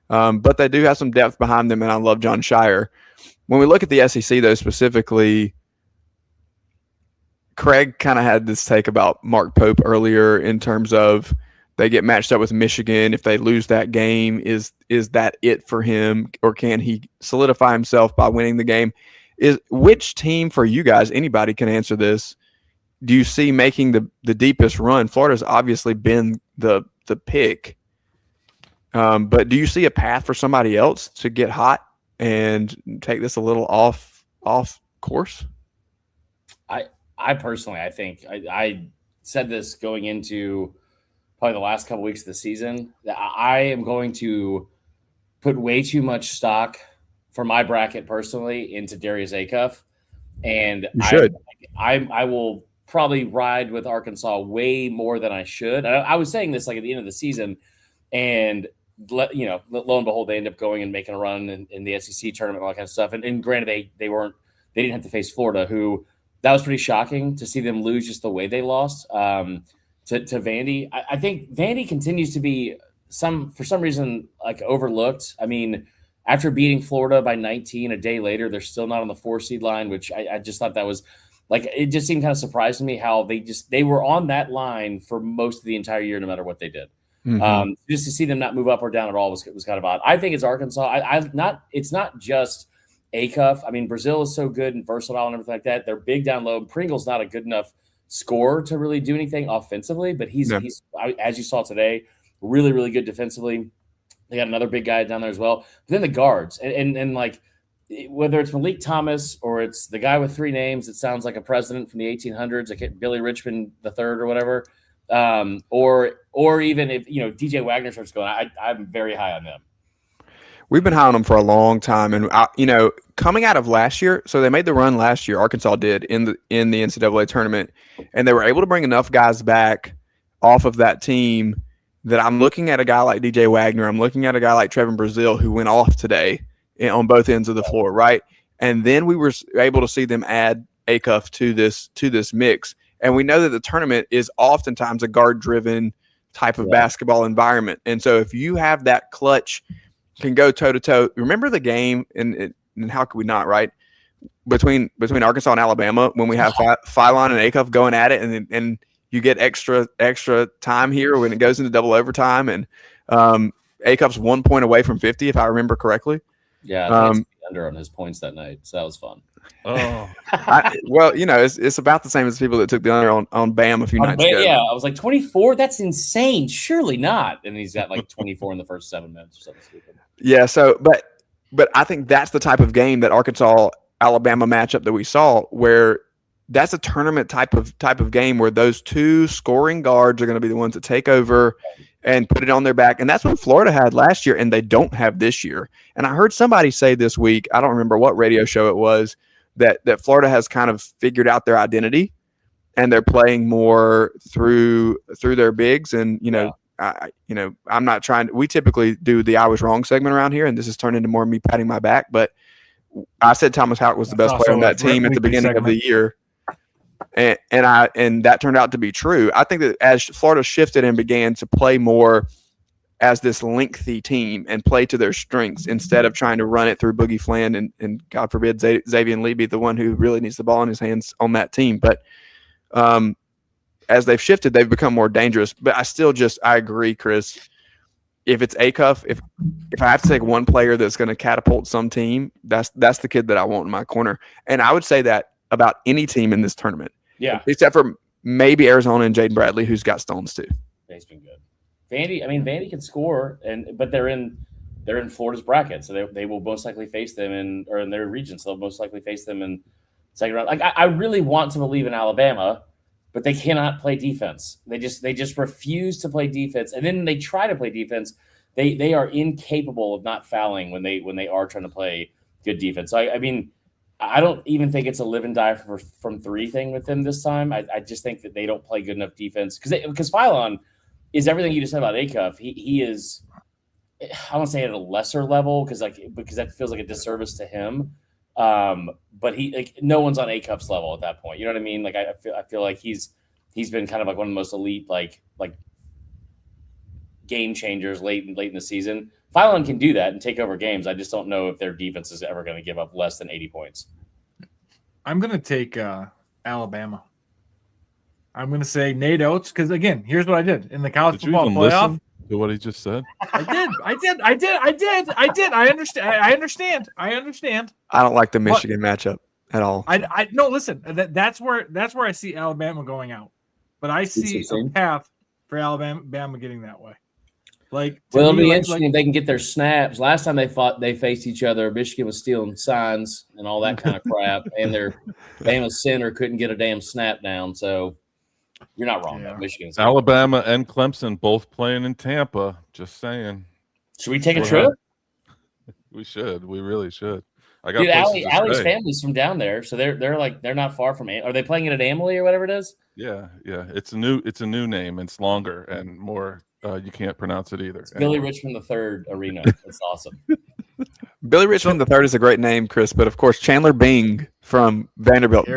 S2: But they do have some depth behind them, and I love John Shire. When we look at the SEC, though, specifically, Craig kind of had this take about Mark Pope earlier in terms of they get matched up with Michigan. If they lose that game, is that it for him, or can he solidify himself by winning the game? Which team for you guys, anybody can answer this, do you see making the deepest run? Florida's obviously been the pick, but do you see a path for somebody else to get hot and take this a little off course?
S11: I personally, I think I said this going into probably the last couple weeks of the season that I am going to put way too much stock for my bracket personally into Darius Acuff, and
S2: you should.
S11: I will probably ride with Arkansas way more than I should. I was saying this like at the end of the season, and lo and behold, they end up going and making a run in the SEC tournament and all that kind of stuff. And granted, they didn't have to face Florida, who that was pretty shocking to see them lose just the way they lost to Vandy. I think Vandy continues to be for some reason like overlooked. I mean, after beating Florida by 19 a day later, they're still not on the 4 seed line, which I just thought that was like, it just seemed kind of surprising to me how they were on that line for most of the entire year, no matter what they did. Mm-hmm. Just to see them not move up or down at all was kind of odd. I think it's Arkansas. It's not just Acuff. I mean, Brazil is so good and versatile and everything like that. They're big down low. Pringle's not a good enough scorer to really do anything offensively, but he's as you saw today, really, really good defensively. They got another big guy down there as well. But then the guards and like whether it's Malik Thomas or it's the guy with 3 names that sounds like a president from the 1800s, like Billy Richmond III or whatever, or even if DJ Wagner starts going, I'm very high on them.
S2: We've been high on them for a long time, and coming out of last year, so they made the run last year. Arkansas did in the NCAA tournament, and they were able to bring enough guys back off of that team that I'm looking at a guy like DJ Wagner. I'm looking at a guy like Trevin Brazile who went off today on both ends of the floor, right? And then we were able to see them add Acuff to this mix, and we know that the tournament is oftentimes a guard-driven type of basketball environment, and so if you have that clutch. Can go toe-to-toe. Remember the game, and how could we not, right? Between Arkansas and Alabama when we have Phylon and Acuff going at it, and you get extra time here when it goes into double overtime, and Acuff's 1 point away from 50, if I remember correctly.
S11: Yeah, I think it's under on his points that night, so that was fun.
S10: Oh,
S2: well, it's about the same as people that took the under on Bam a few nights ago.
S11: Yeah, I was like 24. That's insane. Surely not. And he's got like 24 in the first 7 minutes or something stupid.
S2: Yeah. So, but I think that's the type of game that Arkansas Alabama matchup that we saw, where that's a tournament type of game where those 2 scoring guards are going to be the ones that take over and put it on their back. And that's what Florida had last year, and they don't have this year. And I heard somebody say this week, I don't remember what radio show it was, that Florida has kind of figured out their identity and they're playing more through their bigs. And, I'm not trying to, we typically do the I was wrong segment around here, and this has turned into more me patting my back, but I said Thomas Houck was the best player on that team at the beginning of the year. And that turned out to be true. I think that as Florida shifted and began to play more as this lengthy team and play to their strengths instead of trying to run it through Boogie Fland and God forbid Xavier Lee be the one who really needs the ball in his hands on that team. But as they've shifted, they've become more dangerous. But I agree, Chris. If it's Acuff, if I have to take one player that's going to catapult some team, that's the kid that I want in my corner. And I would say that about any team in this tournament.
S11: Yeah.
S2: Except for maybe Arizona and Jaden Bradley, who's got stones too.
S11: He's been good. Vandy can score, but they're in Florida's bracket, so they will most likely face them in their region. So they'll most likely face them in second round. Like I really want to believe in Alabama, but they cannot play defense. They just refuse to play defense, and then they try to play defense. They are incapable of not fouling when they are trying to play good defense. So I mean, I don't even think it's a live and die from three thing with them this time. I just think that they don't play good enough defense because Phylon is everything you just said about Acuff. He is, I don't say at a lesser level because that feels like a disservice to him. But no one's on Acuff's level at that point. You know what I mean? Like I feel like he's been kind of like one of the most elite like game changers late in the season. Phylon can do that and take over games. I just don't know if their defense is ever going to give up less than 80 points.
S3: I'm going to take Alabama. I'm going to say Nate Oates because, again, here's what I did in the college football playoff.
S10: To what he just said?
S3: I did. I understand.
S2: I don't like the Michigan matchup at all.
S3: No, listen. That's where I see Alabama going out, but I see a path for Alabama getting that way.
S11: It'll be interesting if they can get their snaps. Last time they faced each other, Michigan was stealing signs and all that kind of crap, and their Bama center couldn't get a damn snap down. So you're not wrong. Yeah. Michigan's
S10: Alabama and Clemson both playing in Tampa. Just saying.
S11: Should we take a trip?
S10: We should. We really should. I got
S11: Dude, Allie's family's from down there, so they're not far from. Are they playing it at Amalie or whatever it is?
S10: Yeah. It's a new name. It's longer and more. You can't pronounce it either.
S11: It's Billy Richmond III Arena. That's awesome.
S2: Billy Richmond III is a great name, Chris, but of course Chandler Bing from Vanderbilt,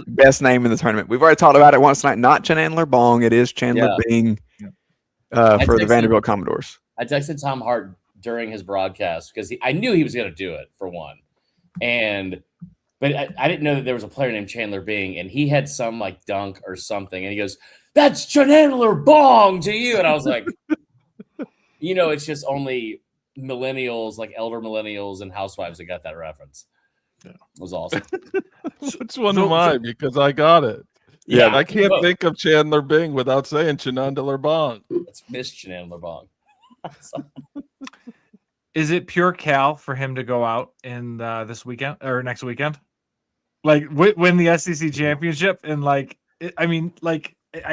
S2: best name in the tournament. We've already talked about it once tonight. Not Chandler Bong, it is Chandler Bing for the Vanderbilt Commodores.
S11: I texted Tom Hart during his broadcast because I knew he was going to do it for one, but I didn't know that there was a player named Chandler Bing, and he had some like dunk or something, and he goes, "That's Chandler Bong to you," and I was like, it's just only millennials, like elder millennials and housewives that got that reference. Yeah. It was awesome.
S10: Which one am I? Because I got it. Yeah, I can't think of Chandler Bing without saying Chandler Bong.
S11: It's Miss Chandler Bong.
S3: Is it pure Cal for him to go out in this weekend or next weekend? Like win the SEC championship and I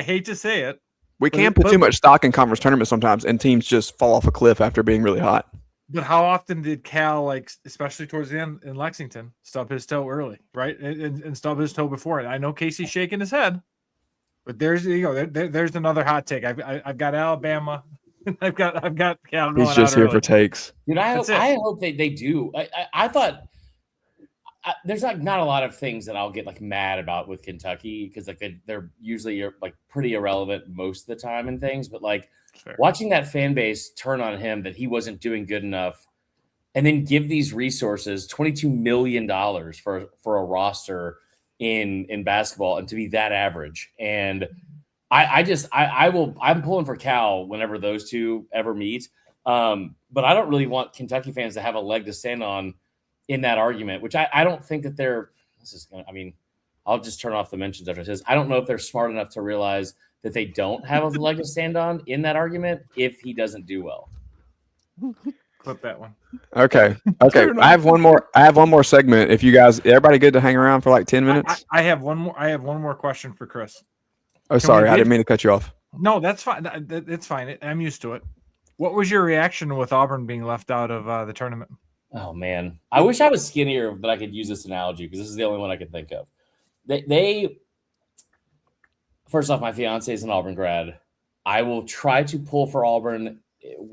S3: hate to say it.
S2: We can't put too much stock in conference tournaments sometimes, and teams just fall off a cliff after being really hot.
S3: But how often did Cal, especially towards the end in Lexington, stub his toe early, right? And stub his toe before it? I know Casey's shaking his head, but there's another hot take. I've got Alabama. I've got Cal.
S2: He's just here for takes.
S11: Dude, I hope they do. I thought. There's not a lot of things that I'll get mad about with Kentucky because they're usually pretty irrelevant most of the time and things, but watching that fan base turn on him that he wasn't doing good enough, and then give these resources $22 million for a roster in basketball and to be that average. And I'm pulling for Cal whenever those two ever meet. But I don't really want Kentucky fans to have a leg to stand on in that argument, which I don't think that I'll just turn off the mentions after it says, I don't know if they're smart enough to realize that they don't have a leg to stand on in that argument if he doesn't do well.
S3: Clip that one.
S2: Okay. I have one more segment. If you guys, everybody good to hang around for 10 minutes?
S3: I have one more question for Chris.
S2: Oh, sorry. I didn't mean to cut you off.
S3: No, that's fine. It's fine. I'm used to it. What was your reaction with Auburn being left out of the tournament?
S11: Oh, man. I wish I was skinnier, but I could use this analogy because this is the only one I could think of. They first off, my fiance is an Auburn grad. I will try to pull for Auburn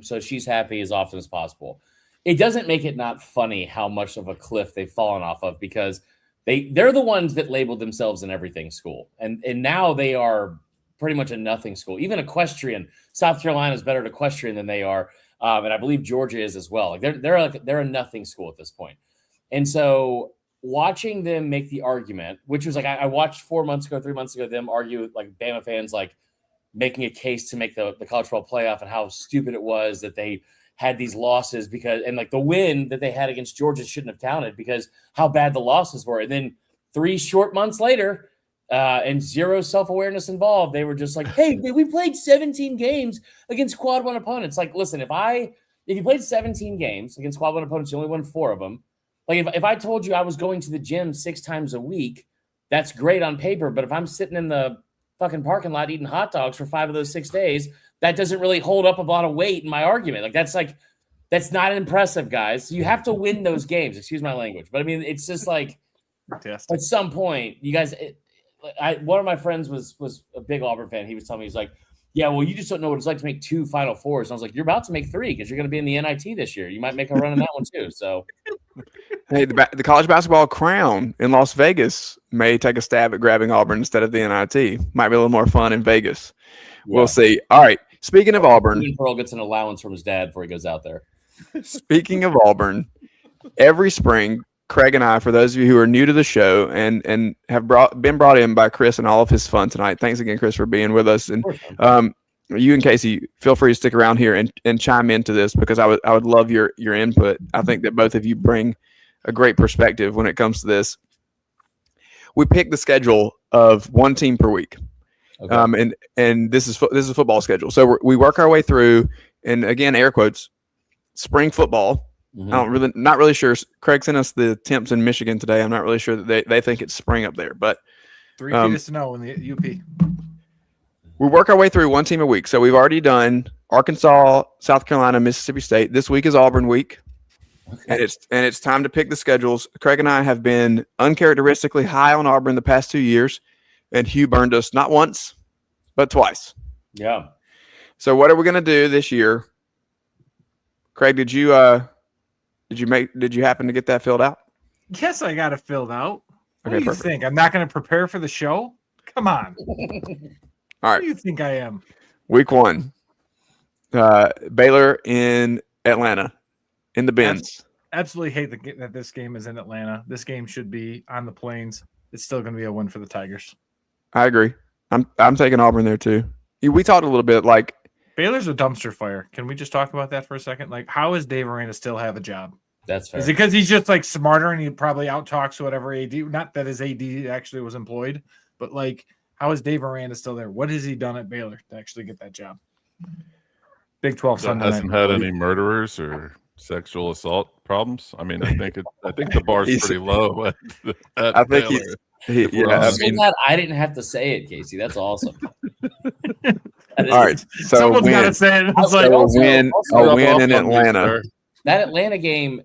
S11: so she's happy as often as possible. It doesn't make it not funny how much of a cliff they've fallen off of because they're the ones that labeled themselves an everything school. And now they are pretty much a nothing school. Even equestrian. South Carolina is better at equestrian than they are. And I believe Georgia is as well. They're a nothing school at this point. And so watching them make the argument, which was I watched 3 months ago, them argue with Bama fans, making a case to make the college football playoff and how stupid it was that they had these losses because, and the win that they had against Georgia shouldn't have counted because how bad the losses were. And then 3 short months later, and zero self-awareness involved, they were just like, hey, we played 17 games against quad 1 opponents. Like, listen, if you played 17 games against quad 1 opponents, you only won 4 of them. Like, if I told you I was going to the gym 6 times a week, that's great on paper. But if I'm sitting in the fucking parking lot eating hot dogs for 5 of those 6 days, that doesn't really hold up a lot of weight in my argument. That's not impressive, guys. You have to win those games. Excuse my language. But I mean, it's just like at some point, you guys, one of my friends was a big Auburn fan. He was telling me, he's like, yeah, well, you just don't know what it's like to make 2 Final Fours. And I was like, you're about to make 3 because you're going to be in the NIT this year. You might make a run in that one too. So,
S2: hey, the college basketball crown in Las Vegas may take a stab at grabbing Auburn instead of the NIT. Might be a little more fun in Vegas. Yeah. We'll see. All right. Speaking of Auburn,
S11: Pearl gets an allowance from his dad before he goes out there.
S2: Speaking of Auburn, every spring, Craig and I, for those of you who are new to the show and have been brought in by Chris and all of his fun tonight. Thanks again, Chris, for being with us. And you and Casey, feel free to stick around here and chime into this because I would love your input. I think that both of you bring a great perspective when it comes to this. We picked the schedule of 1 team per week. Okay. And this is a football schedule. So we work our way through, and again, air quotes, spring football. Mm-hmm. Not really sure. Craig sent us the temps in Michigan today. I'm not really sure that they think it's spring up there, but
S3: 3 feet of snow in the UP.
S2: We work our way through 1 team a week. So we've already done Arkansas, South Carolina, Mississippi State. This week is Auburn week. Okay. And it's time to pick the schedules. Craig and I have been uncharacteristically high on Auburn the past 2 years, and Hugh burned us not once, but twice.
S11: Yeah.
S2: So what are we going to do this year? Craig, did you happen to get that filled out?
S3: Yes, I got it filled out. What
S2: Okay,
S3: do you think? I'm not going to prepare for the show? Come on.
S2: All right.
S3: What do you think I am?
S2: Week 1, Baylor in Atlanta, in the Benz.
S3: Absolutely hate that this game is in Atlanta. This game should be on the Plains. It's still going to be a win for the Tigers.
S2: I agree. I'm taking Auburn there too. We talked a little bit like
S3: Baylor's a dumpster fire. Can we just talk about that for a second? Like, how is Dave Aranda still have a job?
S11: That's fair.
S3: Is it because he's just like smarter and he probably outtalks whatever AD? Not that his AD actually was employed, but like, how is Dave Aranda still there? What has he done at Baylor to actually get that job? Big 12 Sunday night.
S10: Hasn't had any murderers or sexual assault problems. I mean, I think the bar's pretty low at
S2: I think
S10: Baylor.
S11: I didn't have to say it, Casey. That's awesome.
S2: All right, so
S3: someone's got to say it. It's like,
S2: a win in Atlanta.
S11: That Atlanta game.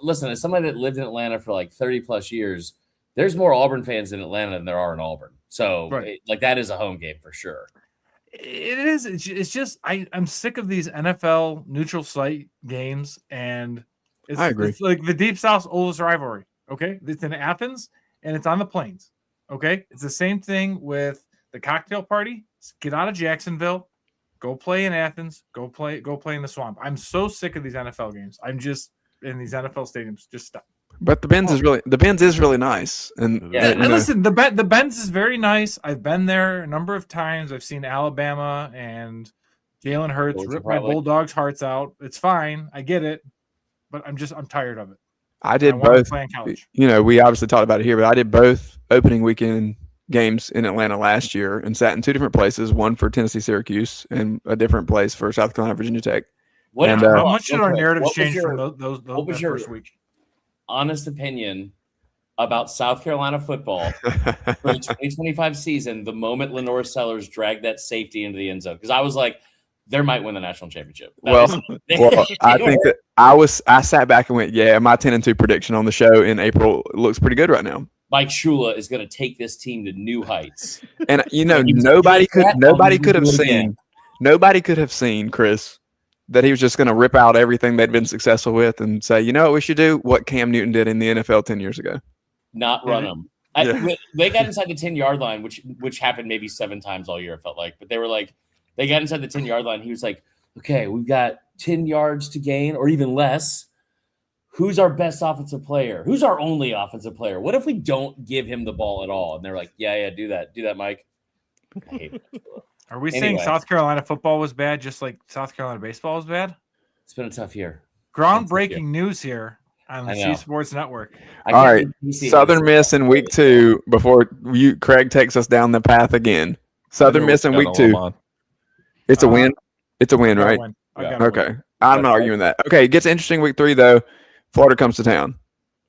S11: Listen, as somebody that lived in Atlanta for like 30 plus years, there's more Auburn fans in Atlanta than there are in Auburn. So, that is a home game for sure.
S3: It is. It's just I'm sick of these NFL neutral site games, and
S2: I agree.
S3: It's like the Deep South's oldest rivalry. Okay, it's in Athens and it's on the Plains. Okay, it's the same thing with the cocktail party. Get out of Jacksonville, go play in Athens, go play in the swamp. I'm so sick of these NFL games. I'm just in these NFL stadiums. Just stop.
S2: But the Benz is really nice. And
S3: listen, the Benz is very nice. I've been there a number of times. I've seen Alabama and Jalen Hurts rip my Bulldogs' hearts out. It's fine. I get it, but I'm tired of it.
S2: I did both. We obviously talked about it here, but I did both opening weekend games in Atlanta last year and sat in 2 different places, one for Tennessee Syracuse and a different place for South Carolina Virginia Tech.
S3: How much did our narrative change from those first week?
S11: Honest opinion about South Carolina football for the 2025 season the moment Lenore Sellers dragged that safety into the end zone? Because I was like, they might win the national championship.
S2: I think that I sat back and went, yeah, my 10-2 prediction on the show in April looks pretty good right now.
S11: Mike Shula is going to take this team to new heights.
S2: And nobody could have seen, Chris, that he was just going to rip out everything they'd been successful with and say, you know what we should do? What Cam Newton did in the NFL 10 years ago.
S11: Not run them. They got inside the 10-yard line, which happened maybe 7 times all year, it felt like. But they got inside the 10-yard line. He was like, okay, we've got 10 yards to gain or even less. Who's our best offensive player? Who's our only offensive player? What if we don't give him the ball at all? And they're like, yeah, do that, Mike. I hate it.
S3: Are we saying South Carolina football was bad, just like South Carolina baseball was bad?
S11: It's been a tough year.
S3: Groundbreaking news here. On
S11: I
S3: the
S11: know.
S3: C Sports Network.
S2: All right, Southern Miss in week 2 before Craig takes us down the path again. Southern Miss in week 2. It's a win. It's a win, right? Okay. I'm not arguing that. Okay, it gets interesting week 3 though. Florida comes to town.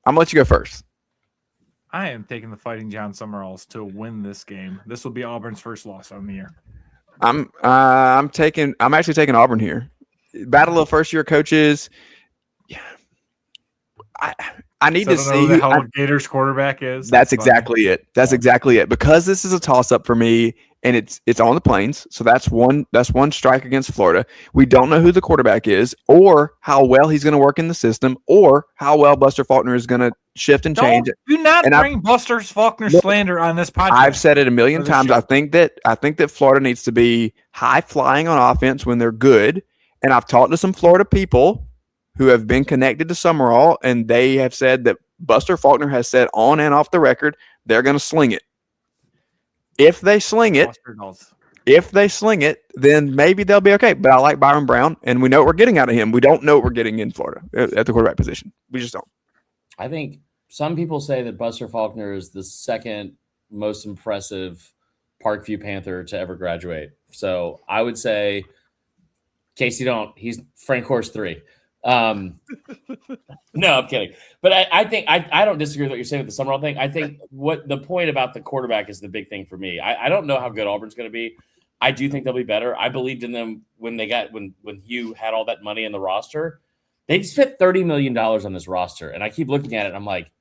S2: I'm gonna let you go first.
S3: I am taking the Fighting John Summeralls to win this game. This will be Auburn's first loss on the year.
S2: I'm actually taking Auburn here. Battle of first year coaches. Yeah. I need to see
S3: who the hell Gators quarterback is.
S2: That's exactly it. That's exactly it. Because this is a toss up for me, and it's on the Plains, so that's one strike against Florida. We don't know who the quarterback is, or how well he's going to work in the system, or how well Buster Faulkner is going to shift and change.
S3: Do not bring Buster Faulkner slander on this podcast.
S2: I've said it a million times. I think that Florida needs to be high flying on offense when they're good, and I've talked to some Florida people who have been connected to Summerall, and they have said that Buster Faulkner has said on and off the record they're going to sling it. If they sling it, then maybe they'll be okay. But I like Byron Brown, and we know what we're getting out of him. We don't know what we're getting in Florida at the quarterback position. We just don't.
S11: I think some people say that Buster Faulkner is the second most impressive Parkview Panther to ever graduate. So I would say, in case you don't, he's Frank Horse 3. No, I'm kidding. But I think I don't disagree with what you're saying with the Summerall thing. I think what the point about the quarterback is the big thing for me. I don't know how good Auburn's going to be. I do think they'll be better. I believed in them when Hugh had all that money in the roster. They've spent $30 million on this roster, and I keep looking at it. And I'm like,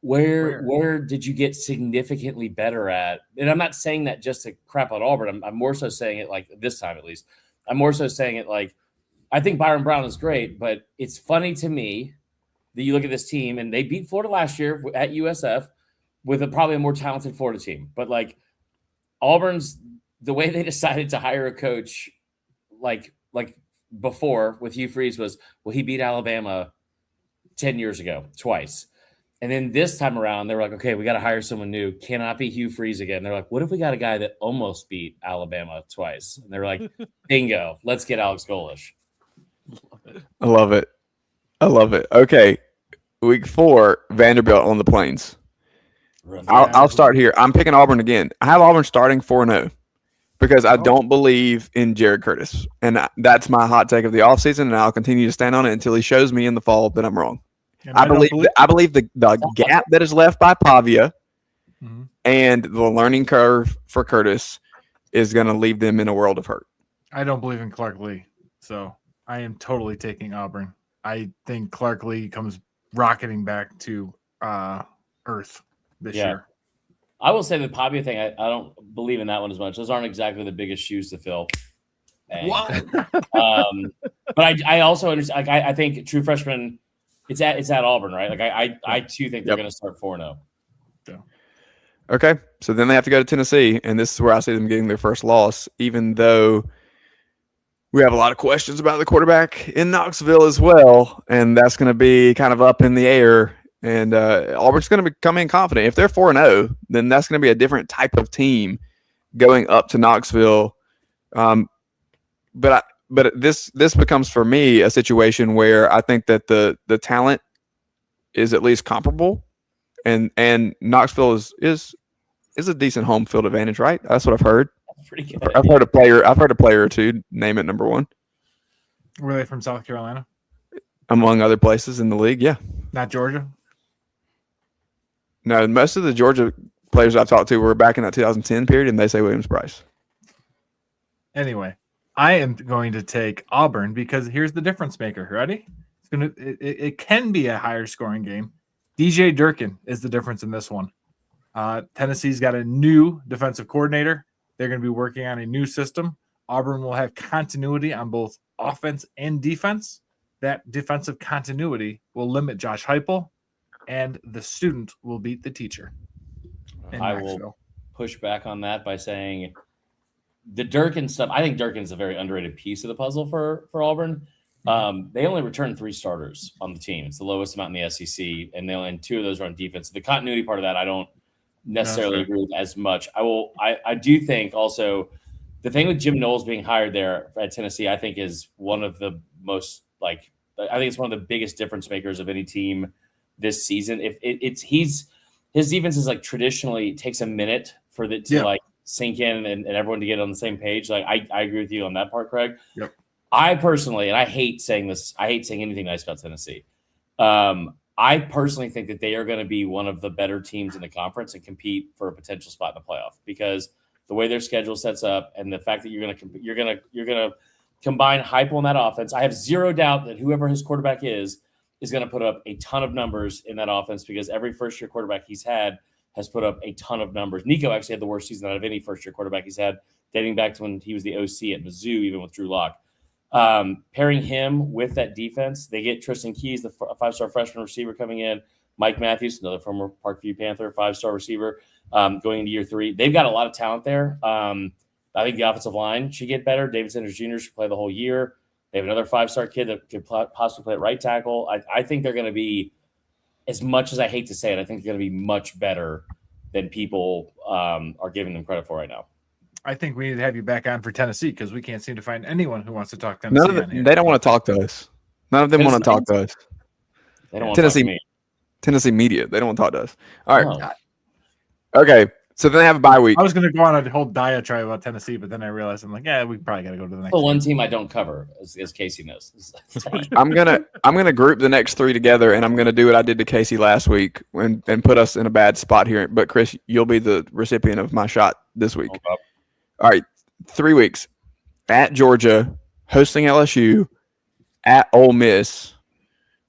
S11: where did you get significantly better at? And I'm not saying that just to crap on Auburn. I'm more so saying it like this time at least. I'm more so saying it like, I think Byron Brown is great, but it's funny to me that you look at this team and they beat Florida last year at USF with probably a more talented Florida team. But like Auburn's, the way they decided to hire a coach, like before with Hugh Freeze was, well, he beat Alabama 10 years ago, twice. And then this time around, they were like, okay, we got to hire someone new. Cannot be Hugh Freeze again. They're like, what if we got a guy that almost beat Alabama twice? And they're like, bingo, let's get Alex Golish.
S2: I love it. Okay. Week 4, Vanderbilt on the Plains. I'll start here. I'm picking Auburn again. I have Auburn starting 4-0 because I don't believe in Jared Curtis. And that's my hot take of the offseason, and I'll continue to stand on it until he shows me in the fall that I'm wrong. I believe the gap that is left by Pavia and the learning curve for Curtis is going to leave them in a world of hurt.
S3: I don't believe in Clark Lee, so I am totally taking Auburn. I think Clark Lee comes rocketing back to earth this year.
S11: I will say the Pavia thing, I don't believe in that one as much. Those aren't exactly the biggest shoes to fill. But I also understand. Like I think true freshman, it's at Auburn, right? Like I too think they're going to start 4-0.
S2: Okay, so then they have to go to Tennessee, and this is where I see them getting their first loss, even though we have a lot of questions about the quarterback in Knoxville as well, and that's going to be kind of up in the air. And Auburn's going to come in confident. If they're 4-0, then that's going to be a different type of team going up to Knoxville. But this becomes for me a situation where I think that the talent is at least comparable, and Knoxville is a decent home field advantage, right? That's what I've heard.
S11: Pretty good.
S2: I've heard a player or two name it number one.
S3: Were they from South Carolina?
S2: Among other places in the league, yeah.
S3: Not Georgia?
S2: No, most of the Georgia players I've talked to were back in that 2010 period, and they say Williams-Brice.
S3: Anyway, I am going to take Auburn because here's the difference maker. Ready? It can be a higher scoring game. DJ Durkin is the difference in this one. Tennessee's got a new defensive coordinator. They're going to be working on a new system. Auburn will have continuity on both offense and defense. That defensive continuity will limit Josh Heupel, and the student will beat the teacher.
S11: I will push back on that by saying the Durkin stuff. I think Durkin's a very underrated piece of the puzzle for Auburn. They only returned 3 starters on the team. It's the lowest amount in the SEC, and 2 of those are on defense. The continuity part of that, I don't necessarily agree with as much. I do think also the thing with Jim Knowles being hired there at Tennessee, I think is one of the most I think it's one of the biggest difference makers of any team this season. If his defense is like traditionally takes a minute for it to like sink in and everyone to get on the same page. Like I agree with you on that part, Craig.
S3: Yep.
S11: I personally, and I hate saying this, I hate saying anything nice about Tennessee. I personally think that they are going to be one of the better teams in the conference and compete for a potential spot in the playoff because the way their schedule sets up and the fact that you're going to combine Heupel on that offense. I have zero doubt that whoever his quarterback is going to put up a ton of numbers in that offense because every first-year quarterback he's had has put up a ton of numbers. Nico actually had the worst season out of any first-year quarterback he's had, dating back to when he was the OC at Mizzou, even with Drew Lock. Pairing him with that defense, they get Tristan Keys, the 5-star freshman receiver coming in, Mike Matthews, another former Parkview Panther, 5-star receiver, going into year 3. They've got a lot of talent there. I think the offensive line should get better. David Sanders Jr. should play the whole year. They have another 5-star kid that could possibly play at right tackle. I think they're going to be, as much as I hate to say it, I think they're going to be much better than people are giving them credit for right now.
S3: I think we need to have you back on for Tennessee because we can't seem to find anyone who wants to talk Tennessee.
S2: They don't want to talk to us. None of them want to talk to us.
S11: They don't want to talk to me.
S2: Tennessee media. They don't want to talk to us. All right. No. Okay. So then they have a bye week.
S3: I was going to go on a whole diatribe about Tennessee, but then I realized I'm like, yeah, we probably got to go to the next.
S11: The one team I don't cover, as Casey knows.
S2: I'm gonna group the next 3 together, and I'm gonna do what I did to Casey last week and put us in a bad spot here. But Chris, you'll be the recipient of my shot this week. All right, 3 weeks at Georgia, hosting LSU, at Ole Miss.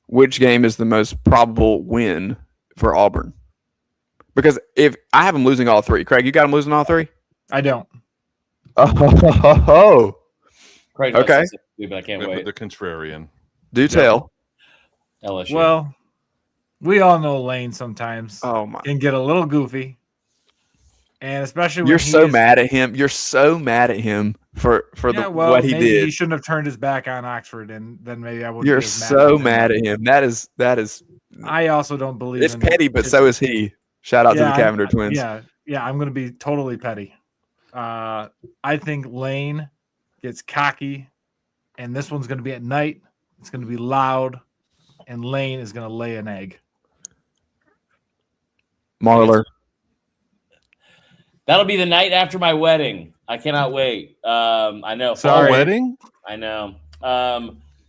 S2: Which game is the most probable win for Auburn? Because if I have them losing all 3, Craig, you got them losing all 3?
S3: I don't.
S2: Oh,
S11: Craig,
S2: okay.
S11: But I can't wait.
S10: The contrarian.
S2: Do tell.
S11: LSU.
S3: Well, we all know Lane sometimes
S2: can
S3: get a little goofy. And especially when
S2: you're so mad at him. You're so mad at him for what he did.
S3: He shouldn't have turned his back on Oxford, and then maybe I wouldn't.
S2: You're so mad at him. That is.
S3: I also don't believe
S2: it's petty, but so is he. Shout out to the Cavender twins.
S3: Yeah, I'm going to be totally petty. I think Lane gets cocky, and this one's going to be at night. It's going to be loud, and Lane is going to lay an egg.
S2: Marler.
S11: That'll be the night after my wedding. I cannot wait. I know.
S3: Sorry.
S10: Wedding?
S11: I know.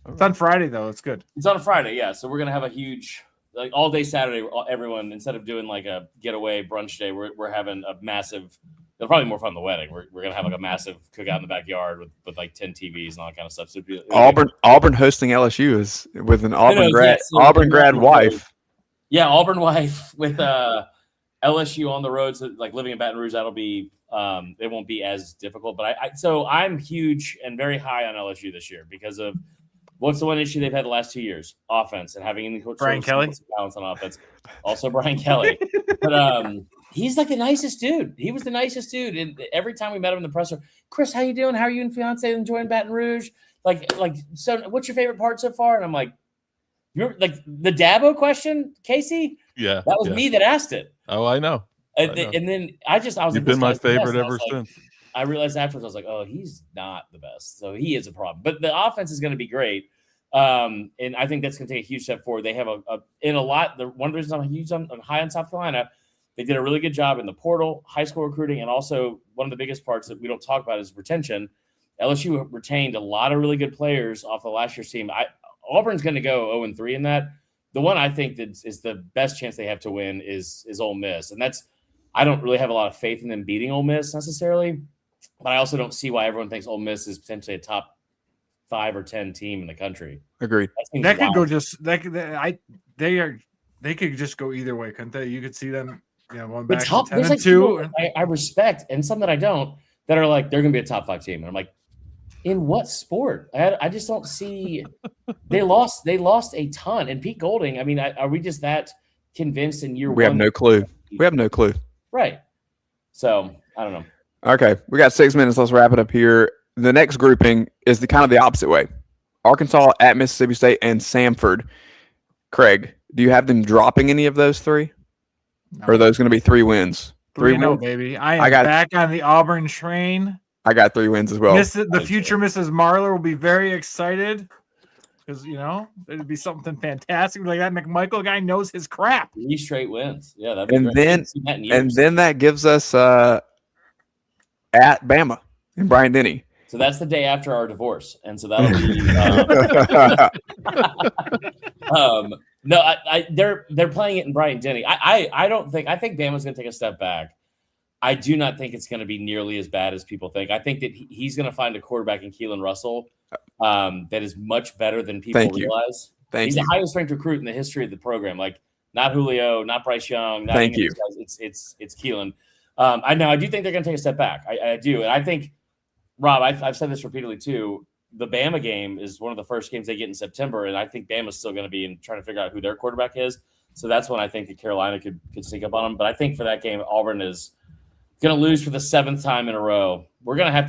S3: It's on Friday, though. It's good.
S11: It's on a Friday, yeah. So we're going to have a huge, like all day Saturday, everyone, instead of doing like a getaway brunch day, we're having a massive, it'll probably be more fun than the wedding. We're going to have like a massive cookout in the backyard with like 10 TVs and all that kind of stuff. So
S2: Auburn hosting LSU is with an Auburn grad wife.
S11: Yeah, Auburn wife with LSU on the road, so like living in Baton Rouge, that'll be it won't be as difficult. But so I'm huge and very high on LSU this year because of what's the one issue they've had the last 2 years? Offense and having any
S3: Brian Kelly
S11: balance on offense. Also Brian Kelly, but he's like the nicest dude. He was the nicest dude, and every time we met him in the presser, Chris, how you doing? How are you and fiance enjoying Baton Rouge? Like so, what's your favorite part so far? And I'm like, you're like the Dabo question, Casey.
S10: Yeah,
S11: that was me that asked it.
S10: Oh, I know.
S11: And then I was.
S10: You've
S11: like,
S10: been my favorite ever since.
S11: I realized afterwards, I was like, oh, he's not the best. So he is a problem. But the offense is going to be great. And I think that's going to take a huge step forward. They have one of the reasons I'm high on South Carolina, they did a really good job in the portal, high school recruiting, and also one of the biggest parts that we don't talk about is retention. LSU retained a lot of really good players off the last year's team. Auburn's going to go 0-3 in that. The one I think that is the best chance they have to win is Ole Miss. And I don't really have a lot of faith in them beating Ole Miss necessarily, but I also don't see why everyone thinks Ole Miss is potentially a top 5 or 10 team in the country.
S2: Agreed.
S3: That could go they could just go either way, couldn't they? You could see them, going back to 10-2.
S11: I respect, and some that I don't, that are like, they're going to be a top 5 team. And I'm like, in what sport? I just don't see. They lost a ton. And Pete Golding, I mean, are we just that convinced in year one?
S2: We have no clue.
S11: Right. So I don't know.
S2: Okay, we got 6 minutes. Let's wrap it up here. The next grouping is the kind of the opposite way. Arkansas at Mississippi State and Samford. Craig, do you have them dropping any of those 3? No. Or are those going to be 3 wins?
S3: 3 wins, baby. I got back on the Auburn train.
S2: I got 3 wins as well.
S3: The future Mrs. Marler will be very excited. because it'd be something fantastic. Like that McMichael guy knows his crap.
S11: 3 straight wins. Yeah, that'd be
S2: And
S11: great.
S2: then
S11: Haven't seen that in years.
S2: and then that gives us at Bama and Brian Denny.
S11: So that's the day after our divorce, and so that'll be. No, they're playing it in Bryant Denny. I think Bama's going to take a step back. I do not think it's going to be nearly as bad as people think. I think that he's going to find a quarterback in Keelan Russell that is much better than people realize. He's the highest ranked recruit in the history of the program. Like not Julio, not Bryce Young. Not
S2: Thank you.
S11: Guys. It's Keelan. I do think they're going to take a step back. I do, and I think Rob, I've said this repeatedly too. The Bama game is one of the first games they get in September, and I think Bama's still going to be in trying to figure out who their quarterback is. So that's when I think that Carolina could sneak up on them. But I think for that game, Auburn is going to lose for the 7th time in a row. We're going to have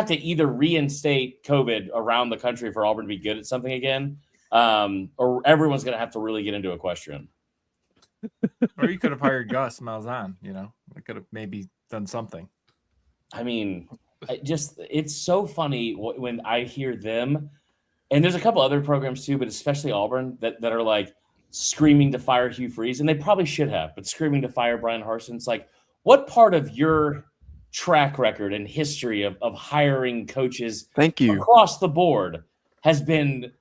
S11: to either reinstate COVID around the country for Auburn to be good at something again, or everyone's going to have to really get into equestrian.
S3: Or you could have hired Gus Malzahn. I could have maybe done something.
S11: I mean, it's so funny when I hear them, and there's a couple other programs too, but especially Auburn that are like screaming to fire Hugh Freeze, and they probably should have, but screaming to fire Brian Harsin. It's like, what part of your track record and history of hiring coaches across the board has been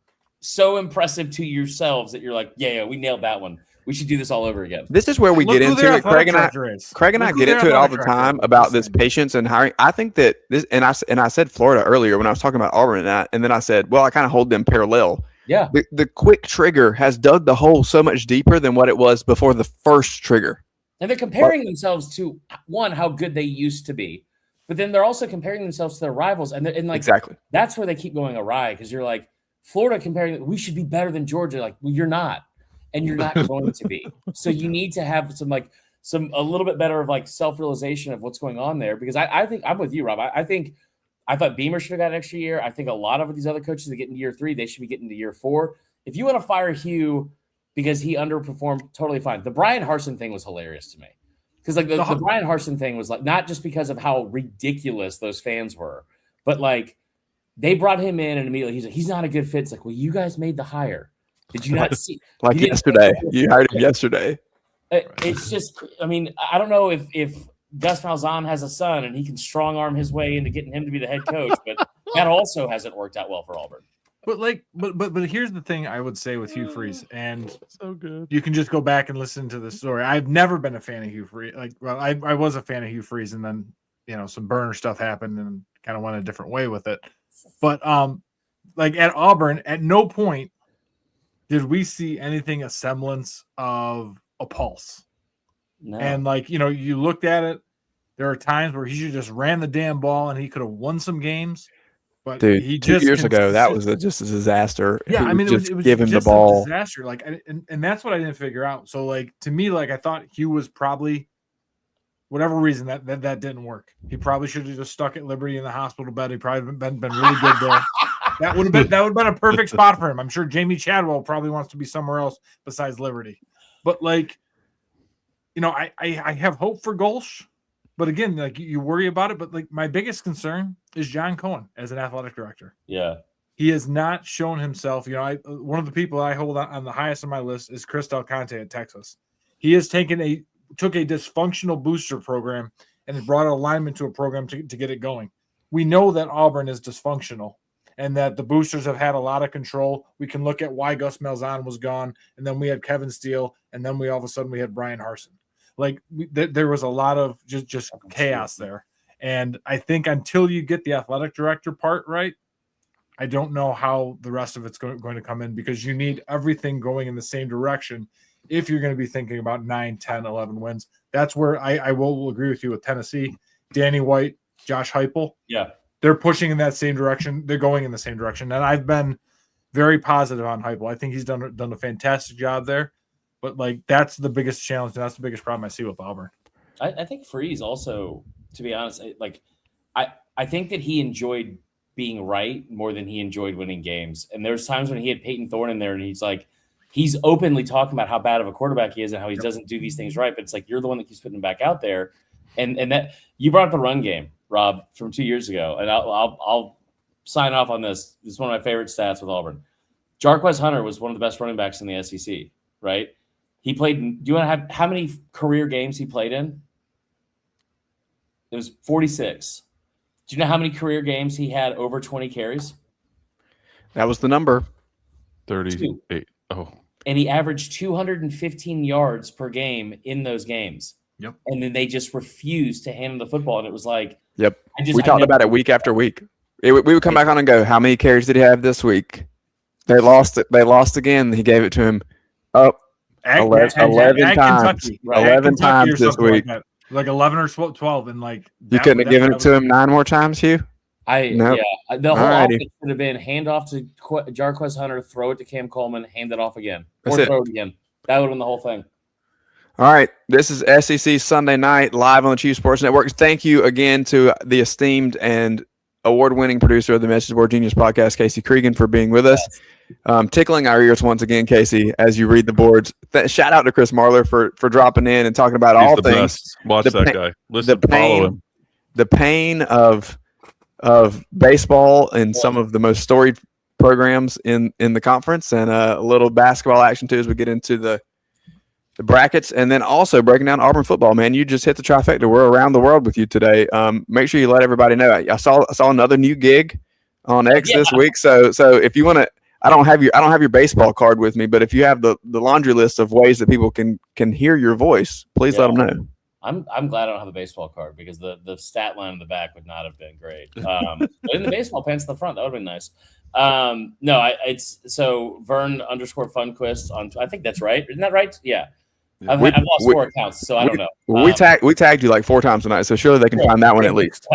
S11: so impressive to yourselves that you're like, yeah, we nailed that one. We should do this all over again.
S2: This is where we get into it. Craig and I get into it all the time about this patience and hiring. I think that this, and I said Florida earlier when I was talking about Auburn and then I said, well, I kind of hold them parallel.
S11: Yeah.
S2: The quick trigger has dug the hole so much deeper than what it was before the first trigger.
S11: And they're comparing themselves to how good they used to be, but then they're also comparing themselves to their rivals, and
S2: exactly
S11: that's where they keep going awry because you're like Florida comparing, we should be better than Georgia. Like, well, you're not. And you're not going to be. So you need to have a little bit better of like self-realization of what's going on there. Because I think I'm with you, Rob. I thought Beamer should have got an extra year. I think a lot of these other coaches that get into year 3, they should be getting to year 4. If you want to fire Hugh because he underperformed, totally fine. The Brian Harsin thing was hilarious to me. Because like the Brian Harsin thing was like not just because of how ridiculous those fans were, but like they brought him in and immediately he's not a good fit. It's like, well, you guys made the hire. Did you not see?
S2: Like yesterday. You hired him yesterday.
S11: It's just, I mean, I don't know if Gus Malzahn has a son and he can strong arm his way into getting him to be the head coach, but that also hasn't worked out well for Auburn.
S3: But here's the thing I would say with Hugh Freeze, and
S10: so good.
S3: You can just go back and listen to the story. I've never been a fan of Hugh Freeze. I was a fan of Hugh Freeze, and then some burner stuff happened and kind of went a different way with it. But like at Auburn, at no point did we see anything a semblance of a pulse?
S11: No.
S3: And you looked at it, there are times where he should just ran the damn ball and he could have won some games. But
S2: dude,
S3: he
S2: 2 years ago, that was just a disaster.
S3: Yeah, I mean, it was
S2: give him
S3: just
S2: the ball.
S3: a disaster. And that's what I didn't figure out. So to me, I thought Hugh was probably, whatever reason that didn't work. He probably should have just stuck at Liberty in the hospital bed. He probably been really good there. That would have been a perfect spot for him. I'm sure Jamie Chadwell probably wants to be somewhere else besides Liberty. But I have hope for Golsh. But again, you worry about it. But my biggest concern is John Cohen as an athletic director.
S11: Yeah,
S3: he has not shown himself. One of the people I hold on the highest on my list is Chris Del Conte at Texas. He has took a dysfunctional booster program and has brought alignment to a program to get it going. We know that Auburn is dysfunctional and that the boosters have had a lot of control. We can look at why Gus Malzahn was gone, and then we had Kevin Steele, and then all of a sudden we had Brian Harsin. There was a lot of just chaos there. And I think until you get the athletic director part right, I don't know how the rest of it's going to come in, because you need everything going in the same direction if you're going to be thinking about 9, 10, 11 wins. That's where I will agree with you with Tennessee. Danny White, Josh Heupel.
S11: Yeah.
S3: They're pushing in that same direction. They're going in the same direction. And I've been very positive on Heupel. I think he's done a fantastic job there. But that's the biggest challenge. And that's the biggest problem I see with Auburn.
S11: I think Freeze also, to be honest, I think that he enjoyed being right more than he enjoyed winning games. And there's times when he had Peyton Thorne in there and he's openly talking about how bad of a quarterback he is and how he doesn't do these things right. But it's you're the one that keeps putting him back out there. And that you brought up the run game, Rob, from 2 years ago. And I'll sign off on this. This is one of my favorite stats with Auburn. Jarquez Hunter was one of the best running backs in the SEC, right? He played. Do you want to have how many career games he played in? It was 46. Do you know how many career games he had over 20 carries?
S2: That was the number.
S10: 38. Oh.
S11: And he averaged 215 yards per game in those games.
S3: Yep.
S11: And then they just refused to hand him the football. And it was like,
S2: yep. We talked about it week after week. We would come back on and go, how many carries did he have this week? They lost it. They lost again. He gave it to him up 11 times.
S3: Right.
S2: 11 times this week.
S3: Like 11 or 12. And like,
S2: you couldn't have given it to him 9 more times, Hugh?
S11: The whole offense would have been hand off to Jarquez Hunter, throw it to Cam Coleman, hand it off again, or throw it again. That would have been the whole thing.
S2: All right. This is SEC Sunday Night live on the Chief Sports Network. Thank you again to the esteemed and award-winning producer of the Message Board Genius podcast, Casey Cregan, for being with us. Tickling our ears once again, Casey, as you read the boards. Shout out to Chris Marler for dropping in and talking about all things.
S10: Best. Watch that guy. Listen, follow him.
S2: The pain of baseball and some of the most storied programs in the conference, and a little basketball action too as we get into the brackets, and then also breaking down Auburn football. Man, you just hit the trifecta. We're around the world with you today. Make sure you let everybody know. I saw another new gig on X this week. So if you want to, I don't have your baseball card with me, but if you have the laundry list of ways that people can hear your voice, please let them know.
S11: I'm glad I don't have a baseball card because the stat line in the back would not have been great. But in the baseball pants in the front, that would have been nice. It's so Vern_Funquist on. I think that's right. Isn't that right? Yeah. I've lost 4 accounts, so I don't know.
S2: We tagged you like 4 times tonight, so surely they can find that one at least.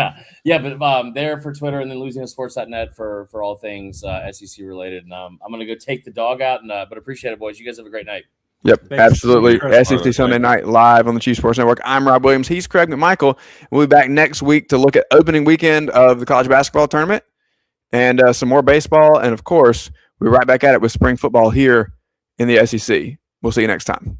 S11: Yeah, but there for Twitter, and then LouisianaSports.net for all things SEC related. And I'm gonna go take the dog out, and but appreciate it, boys. You guys have a great night.
S2: Yep, absolutely. SEC Sunday Night live on the Chief Sports Network. I'm Rob Williams. He's Craig McMichael. We'll be back next week to look at opening weekend of the college basketball tournament and some more baseball. And, of course, we're right back at it with spring football here in the SEC. We'll see you next time.